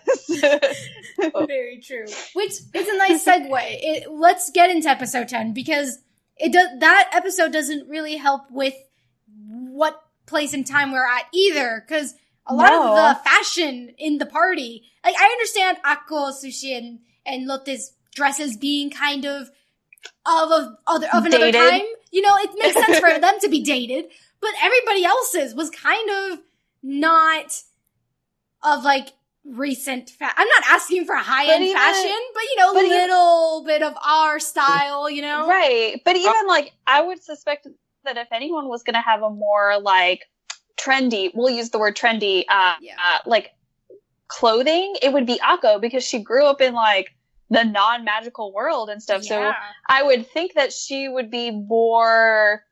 Very true. Which is a nice segue. Let's get into episode 10, because that episode doesn't really help with what place and time we're at either, because a lot of the fashion in the party, like, I understand Akko, Sushi, and Lotte's dresses being kind of another time. You know, it makes sense for them to be dated, but everybody else's was kind of not of, like, recent I'm not asking for high-end fashion, but, you know, a little bit of our style, you know? Right. But even, like, I would suspect that if anyone was going to have a more, like, trendy, we'll use the word trendy, like, clothing, it would be Akko, because she grew up in, like, the non-magical world and stuff. Yeah. So I would think that she would be more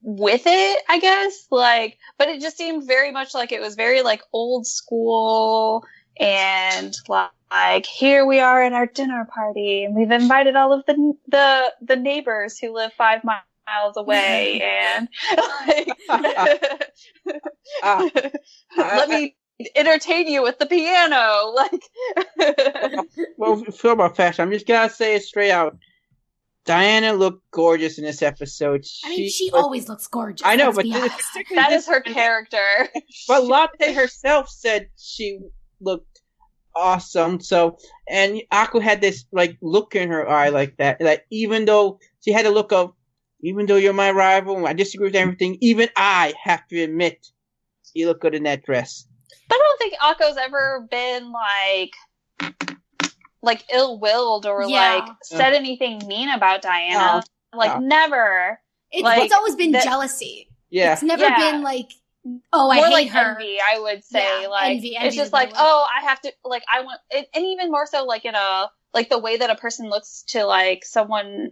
with it, I guess. Like, but it just seemed very much like it was very, like, old school, and like here we are at our dinner party, and we've invited all of the neighbors who live 5 miles away, and like, let me entertain you with the piano. Like, well, feel about fashion. I'm just gonna say it straight out. Diana looked gorgeous in this episode. She always looks gorgeous. I know, but that is her character. But Latte herself said she looked awesome. So, and Akko had this like look in her eye like that. Like even though she had a look of, even though you're my rival, I disagree with everything. Even I have to admit, you look good in that dress. But I don't think Akko's ever been like ill-willed or like said anything mean about Diana. Never. It's always been jealousy. Yeah. It's never been like, oh, I more hate like her. Envy, I would say. Envy it's just like, oh, I have to, like, I want, and even more so like in a, like the way that a person looks to like someone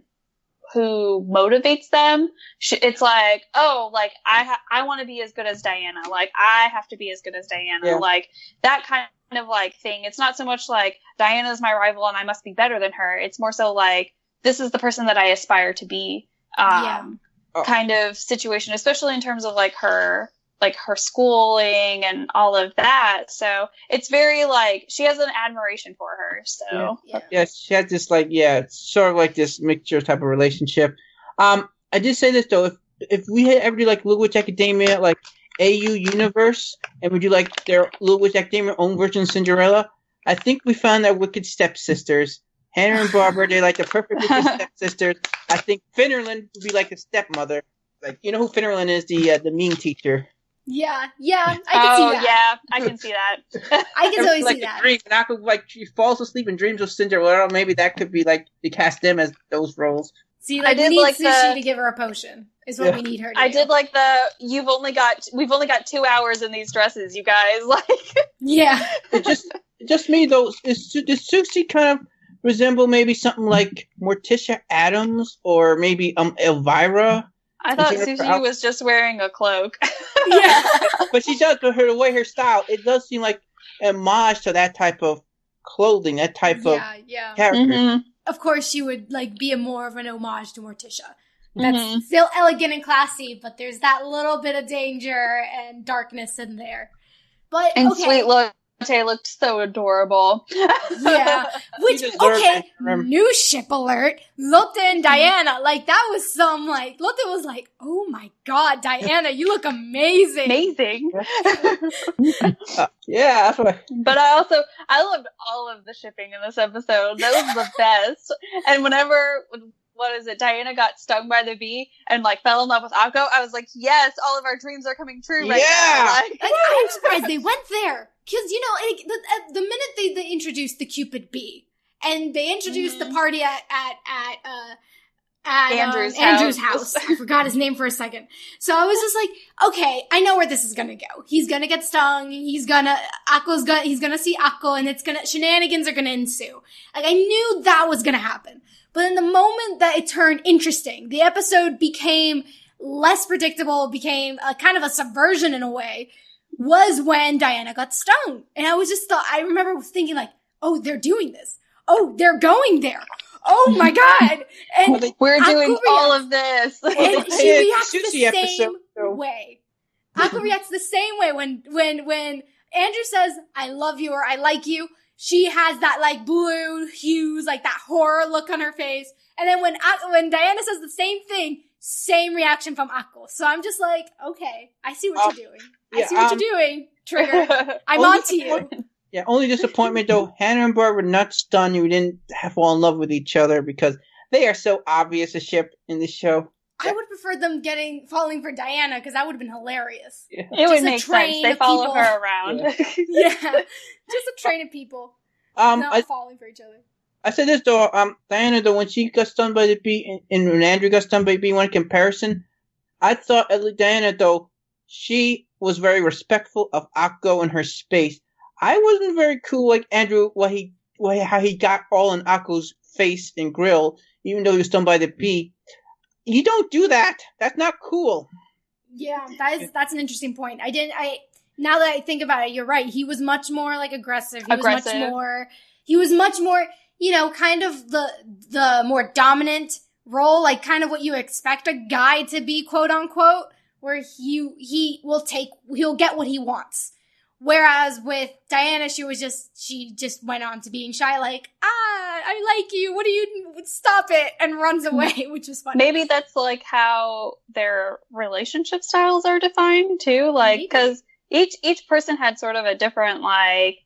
who motivates them. It's like, oh, like I want to be as good as Diana. Like I have to be as good as Diana. Yeah. Like that kind of like thing. It's not so much like Diana's my rival and I must be better than her. It's more so like this is the person that I aspire to be. Kind of situation, especially in terms of like her schooling and all of that. So it's very like she has an admiration for her. So yeah, she has this like sort of like this mixture type of relationship. I did say this though, if we had ever do like Little Witch Academia like AU universe and we do like their Little Witch Academia own version of Cinderella, I think we found our wicked stepsisters. Hannah and Barbara, they're like the perfect wicked stepsisters. I think Finnerland would be like a stepmother. Like you know who Finnerland is, the mean teacher. Yeah, I can see that. Yeah, I can see that. I can totally like see that. Dream, and I could like she falls asleep and dreams of Cinderella. Maybe that could be like they cast them as those roles. See, like we need like Sushi to give her a potion. Is what we need her to do. I did like we've only got 2 hours in these dresses, you guys. Like yeah, it just me though. Does Susie kind of resemble maybe something like Morticia Adams or maybe Elvira? I thought Susie was just wearing a cloak. Yeah. But she does, but the way her style, it does seem like an homage to that type of clothing, that type of character. Mm-hmm. Of course, she would like be more of an homage to Morticia. That's still elegant and classy, but there's that little bit of danger and darkness in there. But Sweet Lotte looked so adorable. Yeah. Which, new ship alert. Lotte and Diana. Like, that was some, like, Lotte was like, oh my god, Diana, you look amazing. Amazing. Yeah. But I loved all of the shipping in this episode. That was the best. And whenever... What is it? Diana got stung by the bee and like fell in love with Akko. I was like, yes, all of our dreams are coming true right now. Like, I'm surprised they went there because you know, like, the minute they introduced the Cupid bee and they introduced the party at Andrew's house. I forgot his name for a second. So I was just like, okay, I know where this is gonna go. He's gonna get stung. He's gonna see Akko, and shenanigans are gonna ensue. Like I knew that was gonna happen. But in the moment that it turned interesting, the episode became less predictable, became a kind of a subversion in a way, was when Diana got stung. And I remember thinking like, oh, they're doing this. Oh, they're going there. Oh my god! And we're doing all of this. And she reacts the same way. Akko reacts the same way when Andrew says, I love you or I like you. She has that like blue hues, like that horror look on her face. And then when Diana says the same thing, same reaction from Akko. So I'm just like, okay, I see what you're doing. I see what you're doing, Trigger. I'm on to you. Yeah, only disappointment though, Hannah and Barbara were not stunned. You didn't fall in love with each other because they are so obvious a ship in this show. I would prefer them falling for Diana because that would have been hilarious. Yeah. It would make sense. They follow her around. Yeah. Just a train of people not falling for each other. I said this though, Diana though, when she got stung by the bee and when Andrew got stung by the bee, one comparison, I thought Diana though, she was very respectful of Akko and her space. I wasn't very cool like Andrew, how he got all in Akko's face and grill, even though he was stung by the bee. You don't do that. That's not cool. Yeah, that's an interesting point. Now that I think about it, you're right. He was much more like aggressive. He was much more, you know, kind of the more dominant role, like kind of what you expect a guy to be, quote unquote, where he'll get what he wants. Whereas with Diana, she just went on to being shy, like, I like you. What do you, stop it, and runs away, which was funny. Maybe that's like how their relationship styles are defined too. Like, because each person had sort of a different like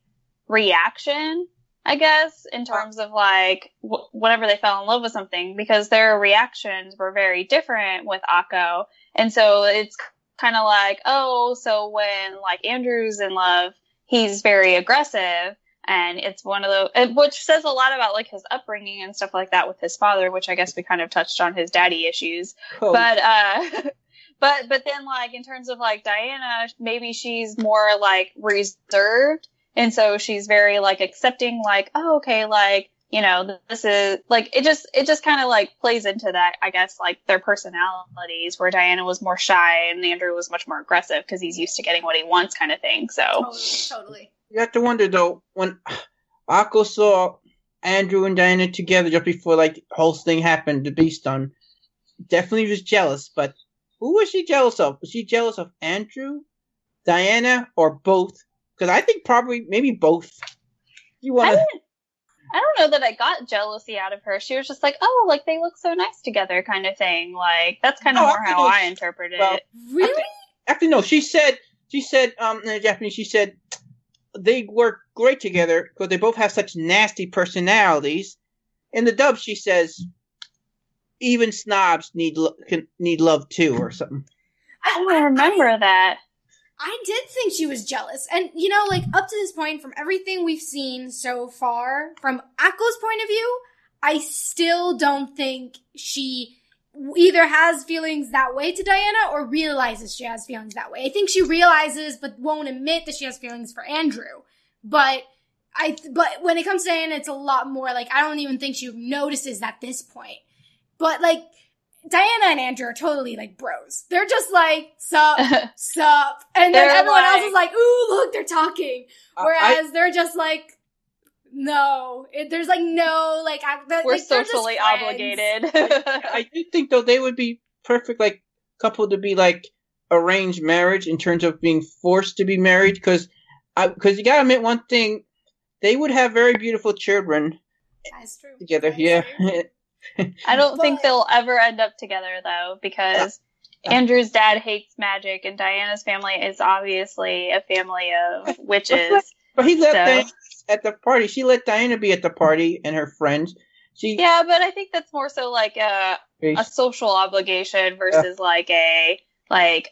reaction, I guess, in terms of like whenever they fell in love with something, because their reactions were very different with Akko. And so it's kind of like, oh, so when like Andrew's in love, he's very aggressive, and it's one of those, which says a lot about like his upbringing and stuff like that with his father, which I guess we kind of touched on his daddy issues. Cool. But then like in terms of like Diana, maybe she's more like reserved, and so she's very like accepting, like, oh, okay, like, you know, this is like, it just kind of like plays into that, I guess, like their personalities, where Diana was more shy and Andrew was much more aggressive because he's used to getting what he wants, kind of thing. So totally. You have to wonder though, when Akko saw Andrew and Diana together just before like the whole thing happened, the Beast done, definitely was jealous. But who was she jealous of? Was she jealous of Andrew, Diana, or both? Because I think maybe both. I don't know that I got jealousy out of her. She was just like, oh, like they look so nice together, kind of thing. Like that's kind of more how I interpreted it. Really? Actually, no. She said in the Japanese, she said they work great together because they both have such nasty personalities. In the dub, she says even snobs need love too, or something. I don't remember that. I did think she was jealous. And, you know, like, up to this point, from everything we've seen so far, from Akko's point of view, I still don't think she either has feelings that way to Diana or realizes she has feelings that way. I think she realizes but won't admit that she has feelings for Andrew. But when it comes to Diana, it's a lot more, like, I don't even think she notices at this point. But, like, Diana and Andrew are totally, like, bros. They're just like, sup, sup. And then everyone else is like, ooh, look, they're talking. Whereas they're just like, no. There's, like, no, like... We're like, socially obligated. I do think, though, they would be perfect, like, couple to be, like, arranged marriage in terms of being forced to be married. Because you gotta admit one thing, they would have very beautiful children. That's true. Together, yeah. I don't think they'll ever end up together, though, because Andrew's dad hates magic, and Diana's family is obviously a family of witches. But he let Diana at the party. She let Diana be at the party and her friends. Yeah, but I think that's more so like a social obligation versus like a I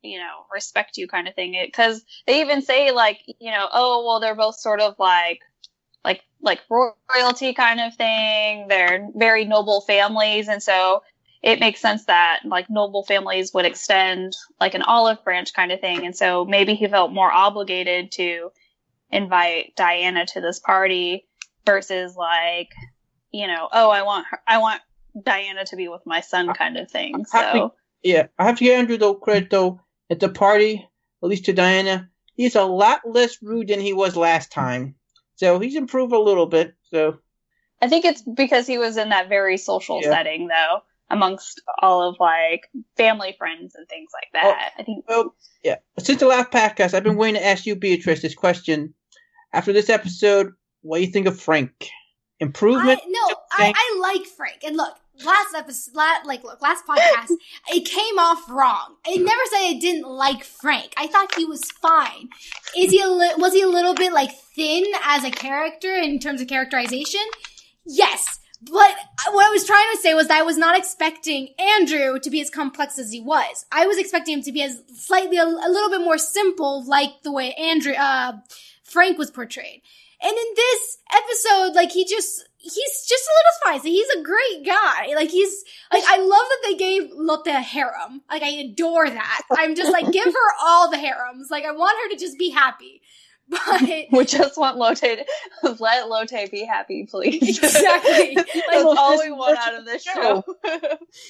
you know, respect you kind of thing. Because they even say like, you know, oh well, they're both sort of like royalty kind of thing. They're very noble families, and so it makes sense that like noble families would extend like an olive branch kind of thing. And so maybe he felt more obligated to invite Diana to this party versus like, you know, oh, I want Diana to be with my son kind of thing. I have to give Andrew credit though. At the party, at least to Diana, he's a lot less rude than he was last time. So he's improved a little bit. So I think it's because he was in that very social setting, though, amongst all of like family friends and things like that. I think. Well, yeah. Since the last podcast, I've been waiting to ask you, Beatrice, this question. After this episode, what do you think of Frank? Improvement? I like Frank. And look, last podcast, it came off wrong. I never said I didn't like Frank. I thought he was fine. Was he a little bit like thin as a character in terms of characterization? Yes. But what I was trying to say was that I was not expecting Andrew to be as complex as he was. I was expecting him to be as slightly a little bit more simple, like the way Frank was portrayed. And in this episode, like, he's just a little spicy. He's a great guy. Like, I love that they gave Lotte a harem. Like, I adore that. I'm just like, give her all the harems. Like, I want her to just be happy. But we just want Lotte to let Lotte be happy, please. Exactly. That's all we want out of this show.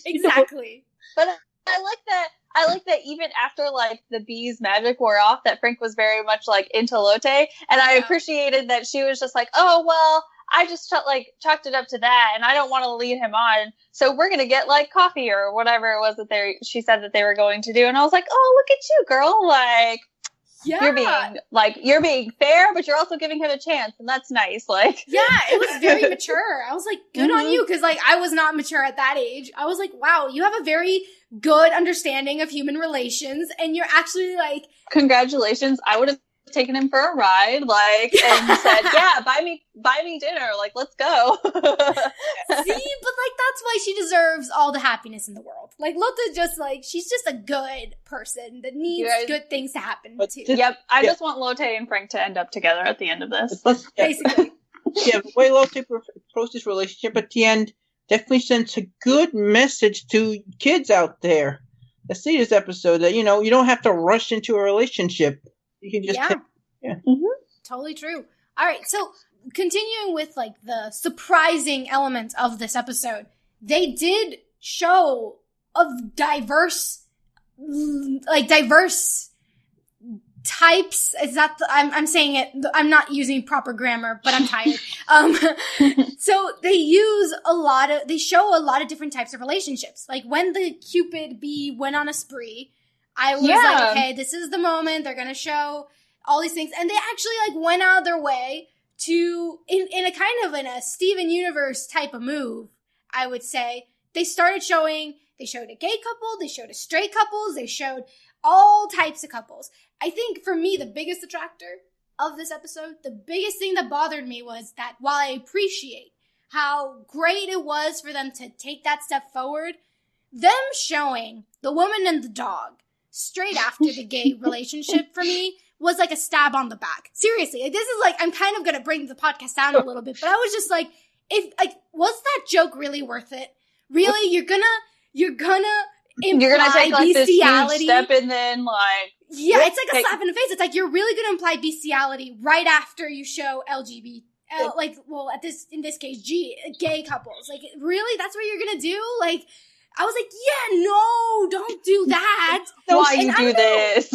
Exactly. But I like that. I like that even after like the bee's magic wore off, that Frank was very much like into Lotte, and I appreciated that she was just like, oh well, I just chalked it up to that, and I don't want to lead him on, so we're gonna get like coffee or whatever it was that she said that they were going to do, and I was like, oh, look at you, girl, like. Yeah. You're being fair, but you're also giving him a chance, and that's nice. Like, yeah, it was very mature. I was like, good on you, because like I was not mature at that age. I was like, wow, you have a very good understanding of human relations, and you're actually like, congratulations. I would have taken him for a ride, like, and said, yeah, buy me dinner, like, let's go. See, but like that's why she deserves all the happiness in the world. Like, Lotte just like, she's just a good person that needs good things to happen too. Yep, I just want Lotte and Frank to end up together at the end of this. Basically. Yeah, the way Lotte approached this relationship at the end definitely sends a good message to kids out there that see this episode that, you know, you don't have to rush into a relationship. You can just totally true. All right, so continuing with like the surprising elements of this episode, they did show of diverse types. Is that I'm saying it? I'm not using proper grammar, but I'm tired. So they show a lot of different types of relationships. Like when the Cupid bee went on a spree, I was like, okay, this is the moment they're gonna show all these things, and they actually like went out of their way to in a Steven Universe type of move. I would say they showed a gay couple, they showed a straight couples, they showed all types of couples. I think for me, the biggest attractor of this episode, the biggest thing that bothered me was that while I appreciate how great it was for them to take that step forward, them showing the woman and the dog straight after the gay relationship for me was like a stab on the back. Seriously, like, this is like, I'm kind of going to bring the podcast down a little bit, but I was just like, was that joke really worth it? Really? You're gonna imply take like bestiality? This huge step and then like... Yeah, it's like a slap in the face. It's like, you're really gonna imply bestiality right after you show LGBT, in this case, gay couples. Like, really? That's what you're gonna do? Like, I was like, yeah, no, don't do that. Why you do this?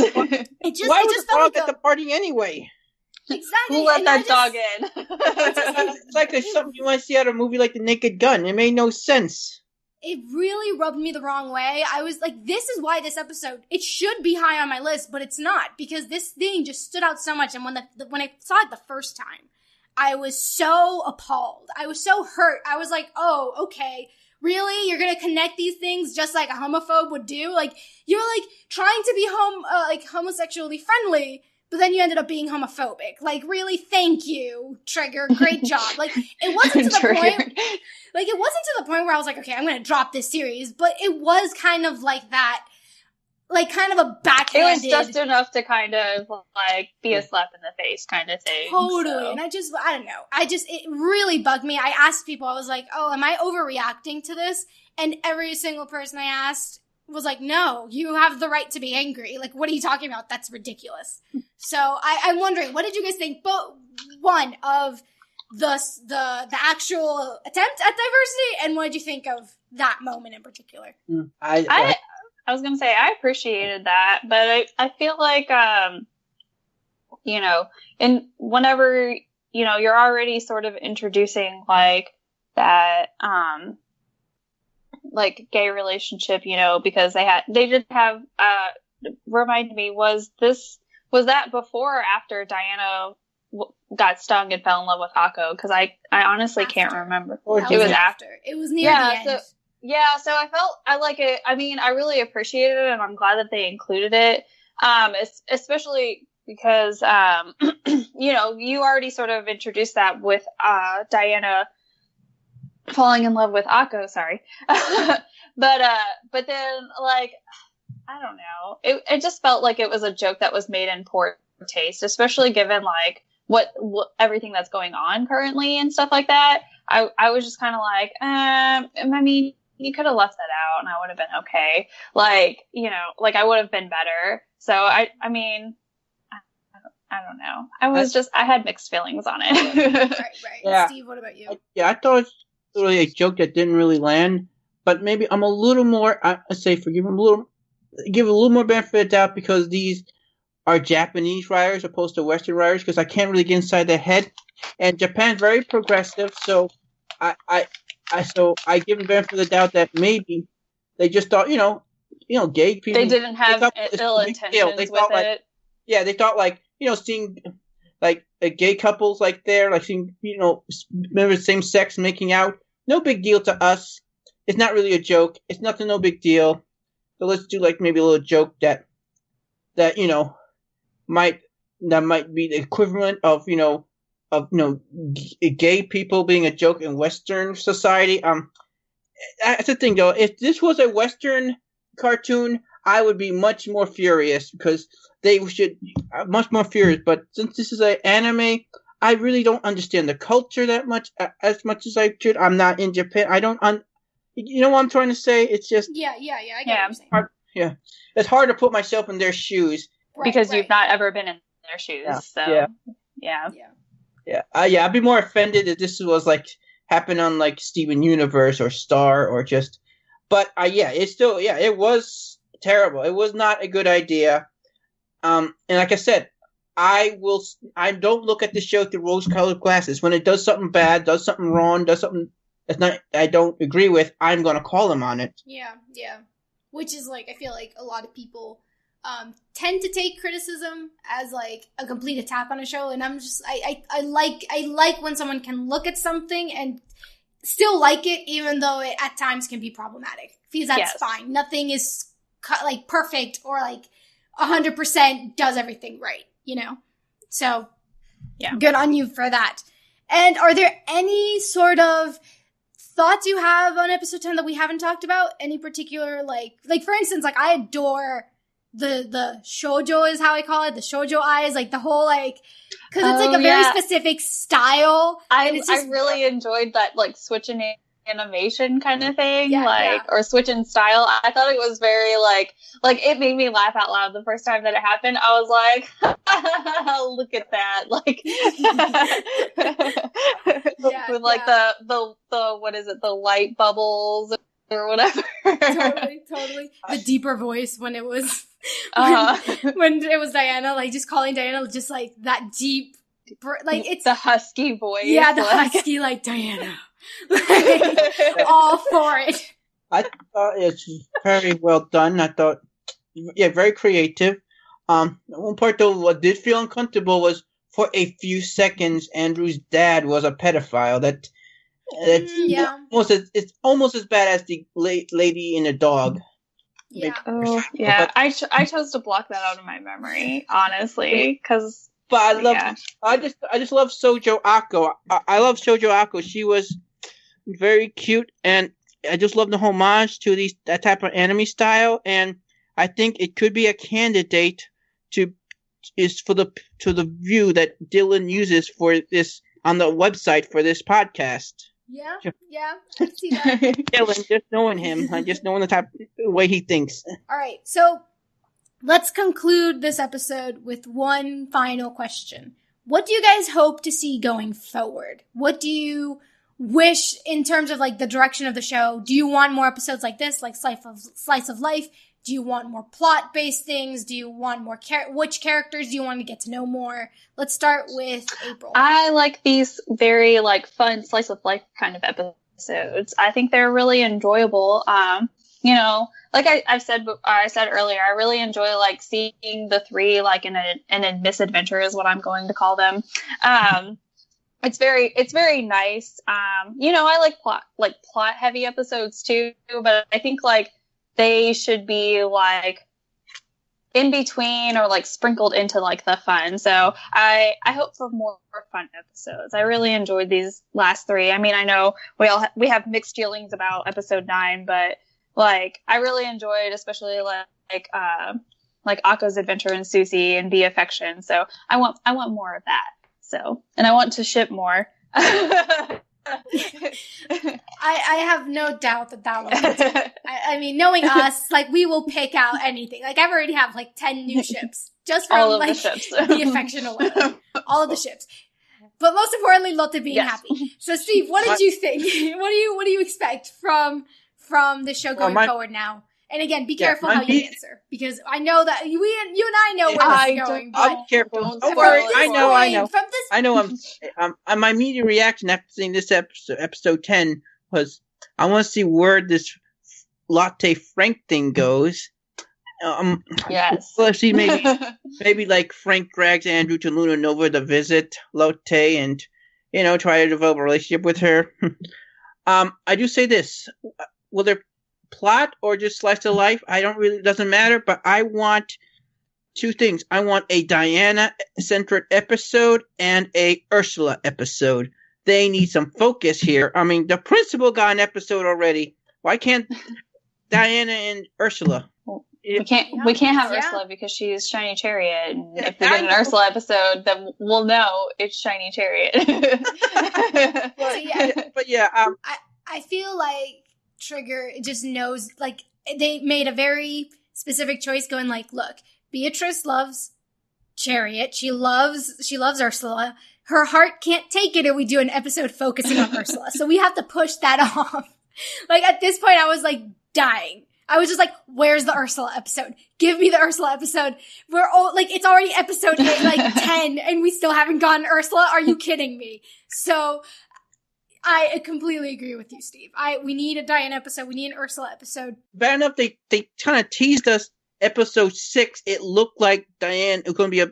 Why was the dog at the party anyway? Exactly. Who let that dog in? It's like there's something you want to see out of a movie like The Naked Gun. It made no sense. It really rubbed me the wrong way. I was like, this is why this episode, it should be high on my list, but it's not, because this thing just stood out so much. And when I saw it the first time, I was so appalled. I was so hurt. I was like, oh, okay. Really? You're gonna connect these things just like a homophobe would do? Like, you're like trying to be homosexually friendly, but then you ended up being homophobic. Like, really? Thank you, Trigger. Great job. Like, it wasn't to the point. Like, it wasn't to the point where I was like, okay, I'm gonna drop this series, but it was kind of like that. Like, kind of a backhanded... It was just enough to kind of, like, be a slap in the face kind of thing. Totally. So. And I don't know. It really bugged me. I asked people, I was like, oh, am I overreacting to this? And every single person I asked was like, no, you have the right to be angry. Like, what are you talking about? That's ridiculous. So, I'm wondering, what did you guys think? But one, of the actual attempt at diversity, and what did you think of that moment in particular? I was going to say, I appreciated that, but I feel like, and whenever, you're already sort of introducing, like, that, like, gay relationship, because they did have, remind me, was that before or after Diana got stung and fell in love with Akko? Because I honestly can't remember. It was after. It was near the end. So I felt I like it. I mean, I really appreciated it, and I'm glad that they included it. Especially because, you already sort of introduced that with Diana falling in love with Akko. Sorry, but then like I don't know. It just felt like it was a joke that was made in poor taste, especially given like what everything that's going on currently and stuff like that. I was just kind of like, I mean. You could have left that out and I would have been okay. Like, I would have been better. So, I mean, I don't know. I had mixed feelings on it. Right. Yeah. Steve, what about you? I thought it was really a joke that didn't really land, but maybe I'm a little more, I say forgive him, a little give a little more benefit of the doubt because these are Japanese writers opposed to Western writers because I can't really get inside their head. And Japan's very progressive, so I give them benefit of the doubt that maybe they just thought, gay people. They didn't have ill intentions with it. Yeah, they thought seeing gay couples there, seeing members of same sex making out, no big deal to us. It's not really a joke. It's nothing, no big deal. So let's do maybe a little joke that might be the equivalent of gay people being a joke in Western society. That's the thing though. If this was a Western cartoon, I would be much more furious because they should much more furious. But since this is an anime, I really don't understand the culture that much as much as I should. I'm not in Japan. I don't. You know what I'm trying to say? It's just I get what you're saying. Hard, it's hard to put myself in their shoes because you've not ever been in their shoes. I'd be more offended if this was happened on Steven Universe or Star or just. But it's still it was terrible. It was not a good idea. And like I said, I don't look at the show through rose-colored glasses. When it does something bad, does something wrong, does something I don't agree with, I'm gonna call them on it. Yeah. Which is I feel like a lot of people tend to take criticism as a complete attack on a show, and I'm just I like when someone can look at something and still like it, even though it at times can be problematic. Because that's fine. Nothing is perfect or 100% does everything right, So, good on you for that. And are there any sort of thoughts you have on episode 10 that we haven't talked about? Any particular, for instance, I adore the shoujo is how I call it, the shoujo eyes, the whole, because it's a very specific style. I really enjoyed that, switching animation kind of thing, or switching style. I thought it was very, it made me laugh out loud the first time that it happened. I was like, look at that. With the what is it, the light bubbles or whatever. Totally. The deeper voice when it was, when it was Diana, just calling Diana, just that deep, it's the husky voice. Yeah, the husky, Diana. All for it. I thought it's very well done. I thought, very creative. One part though, what did feel uncomfortable was for a few seconds, Andrew's dad was a pedophile. It's almost as bad as the lady and the dog. Yeah. I chose to block that out of my memory, honestly, because. But I just love Shoujo Ako. I love Shoujo Ako. She was very cute, and I just love the homage to that type of anime style. And I think it could be a candidate to the view that Dylan uses for this on the website for this podcast. Yeah, I see that. Dylan, just knowing him, just knowing the way he thinks. All right, so let's conclude this episode with one final question. What do you guys hope to see going forward? What do you wish in terms of the direction of the show? Do you want more episodes like this, Slice of Life? Do you want more plot-based things? Do you want more which characters do you want to get to know more? Let's start with April. I like these very fun Slice of Life kind of episodes. I think they're really enjoyable. I said earlier, I really enjoy seeing the three in a misadventure is what I'm going to call them. It's very nice. I like plot heavy episodes too, but I think they should be in between or sprinkled into the fun. So I hope for more fun episodes. I really enjoyed these last three. I mean, I know we have mixed feelings about episode 9, but I really enjoyed especially Akko's adventure and Susie and Be Affection. So I want more of that. So, and I want to ship more. I have no doubt that one. I mean, knowing us, we will pick out anything. I already have 10 new ships just from all of the ships. The Affection alone. All of the ships. But most importantly, Lotte being happy. So, Steve, what did you think? What do you expect from the show going forward now? And again, be careful how you answer, because I know that you and I know where this is going. I'm careful. Don't worry. I know. My immediate reaction after seeing this episode 10 was, I want to see where this Latte Frank thing goes. Yes. Let's see, maybe like Frank drags Andrew to Luna Nova to visit Lotte and, try to develop a relationship with her. I do say this: will there plot or just slice of life? Doesn't matter. But I want two things. I want a Diana-centric episode and a Ursula episode. They need some focus here. I mean, the principal got an episode already. Why can't Diana and Ursula? We can't have Ursula because she's Shiny Chariot, and if we get an Ursula episode, then we'll know it's Shiny Chariot. I feel like Trigger just knows, like, they made a very specific choice, going like, look, Beatrice loves Chariot, she loves Ursula. Her heart can't take it if we do an episode focusing on Ursula, so we have to push that off. Like, at this point, I was like dying. I was just like, where's the Ursula episode? Give me the Ursula episode. It's already episode 10, and we still haven't gotten Ursula. Are you kidding me? So, I completely agree with you, Steve. We need a Diana episode. We need an Ursula episode. Bad enough, they kind of teased us. Episode 6, it looked like Diana's going to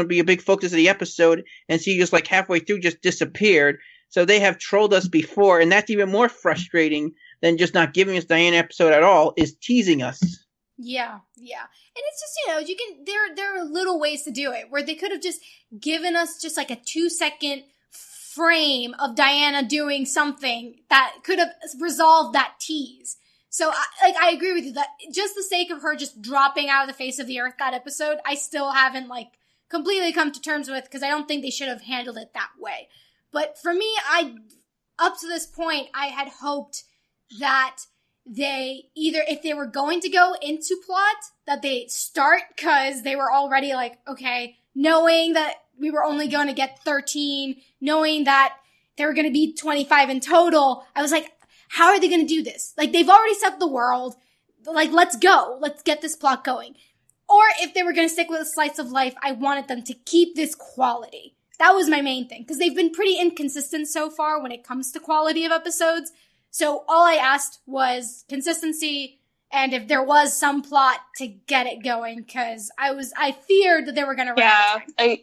be a big focus of the episode, and she just like halfway through just disappeared. So they have trolled us before, and that's even more frustrating than just not giving us Diana episode at all, is teasing us. Yeah. And it's just, there are little ways to do it, where they could have just given us just like a 2-second frame of Diana doing something that could have resolved that tease. So, I agree with you that just the sake of her just dropping out of the face of the earth that episode, I still haven't, completely come to terms with, because I don't think they should have handled it that way. But for me, up to this point, I had hoped that they if they were going to go into plot, that they start, because they were already okay, knowing that we were only going to get 13, knowing that there were going to be 25 in total, I was like, how are they going to do this? They've already set the world. Let's go. Let's get this plot going. Or if they were going to stick with a slice of life, I wanted them to keep this quality. That was my main thing, because they've been pretty inconsistent so far when it comes to quality of episodes. So all I asked was consistency, and if there was some plot to get it going, because I feared that they were going to run out of time.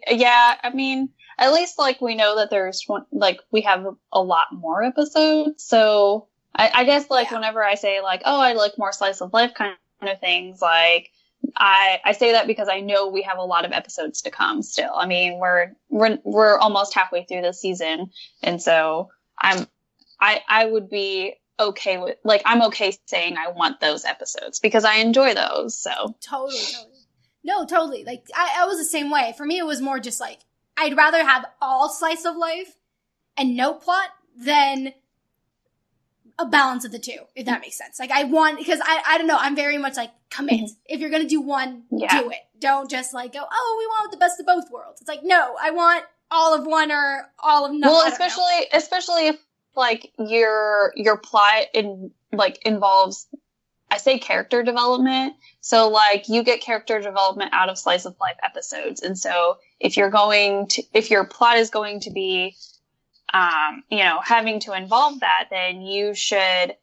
I mean, at least we know that there's one, we have a lot more episodes. So I guess whenever I say I like more slice of life kind of things, I say that because I know we have a lot of episodes to come still. I mean, we're almost halfway through the season, and so I would be okay with, I'm okay saying I want those episodes because I enjoy those, so. Totally. No, totally. I was the same way. For me, it was more just I'd rather have all slice of life and no plot than a balance of the two, if that makes sense. I want, because I don't know, I'm very much commit. Mm-hmm. If you're going to do one, do it. Don't just go, oh, we want the best of both worlds. It's no, I want all of one or all of none. Well, especially if your plot involves, I say character development. So you get character development out of slice of life episodes. And so if your plot is going to be, having to involve that, then you should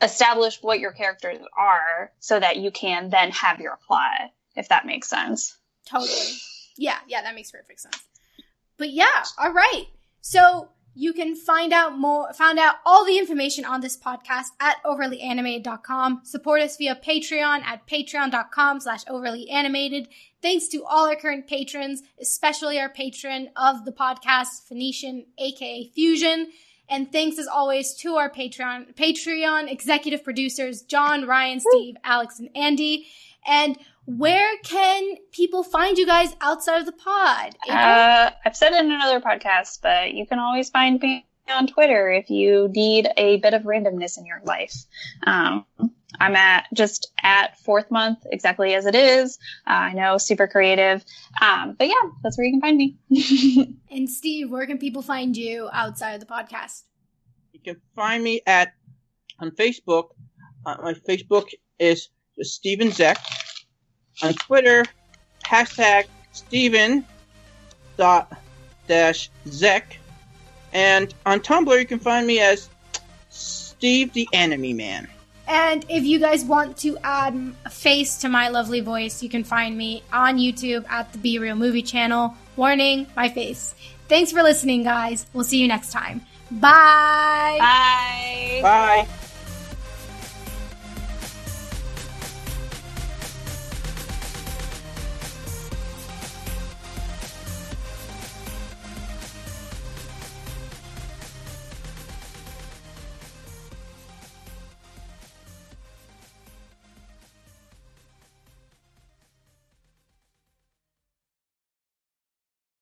establish what your characters are so that you can then have your plot, if that makes sense. Totally. Yeah, that makes perfect sense. But yeah, all right. So you can find out all the information on this podcast at overlyanimated.com. Support us via Patreon at patreon.com/overlyanimated. Thanks to all our current patrons, especially our patron of the podcast, Phoenician, aka Fusion. And thanks as always to our Patreon executive producers, John, Ryan, Steve, Alex, and Andy. And where can people find you guys outside of the pod? I've said it in another podcast, but you can always find me on Twitter if you need a bit of randomness in your life. I'm at 4th month, exactly as it is. I know, super creative. But yeah, that's where you can find me. And Steve, where can people find you outside of the podcast? You can find me on Facebook. My Facebook is just Steven Zek. On Twitter, hashtag Steven.-Zek. And on Tumblr, you can find me as Steve the Enemy Man. And if you guys want to add a face to my lovely voice, you can find me on YouTube at the Be Real Movie channel. Warning, my face. Thanks for listening, guys. We'll see you next time. Bye! Bye! Bye!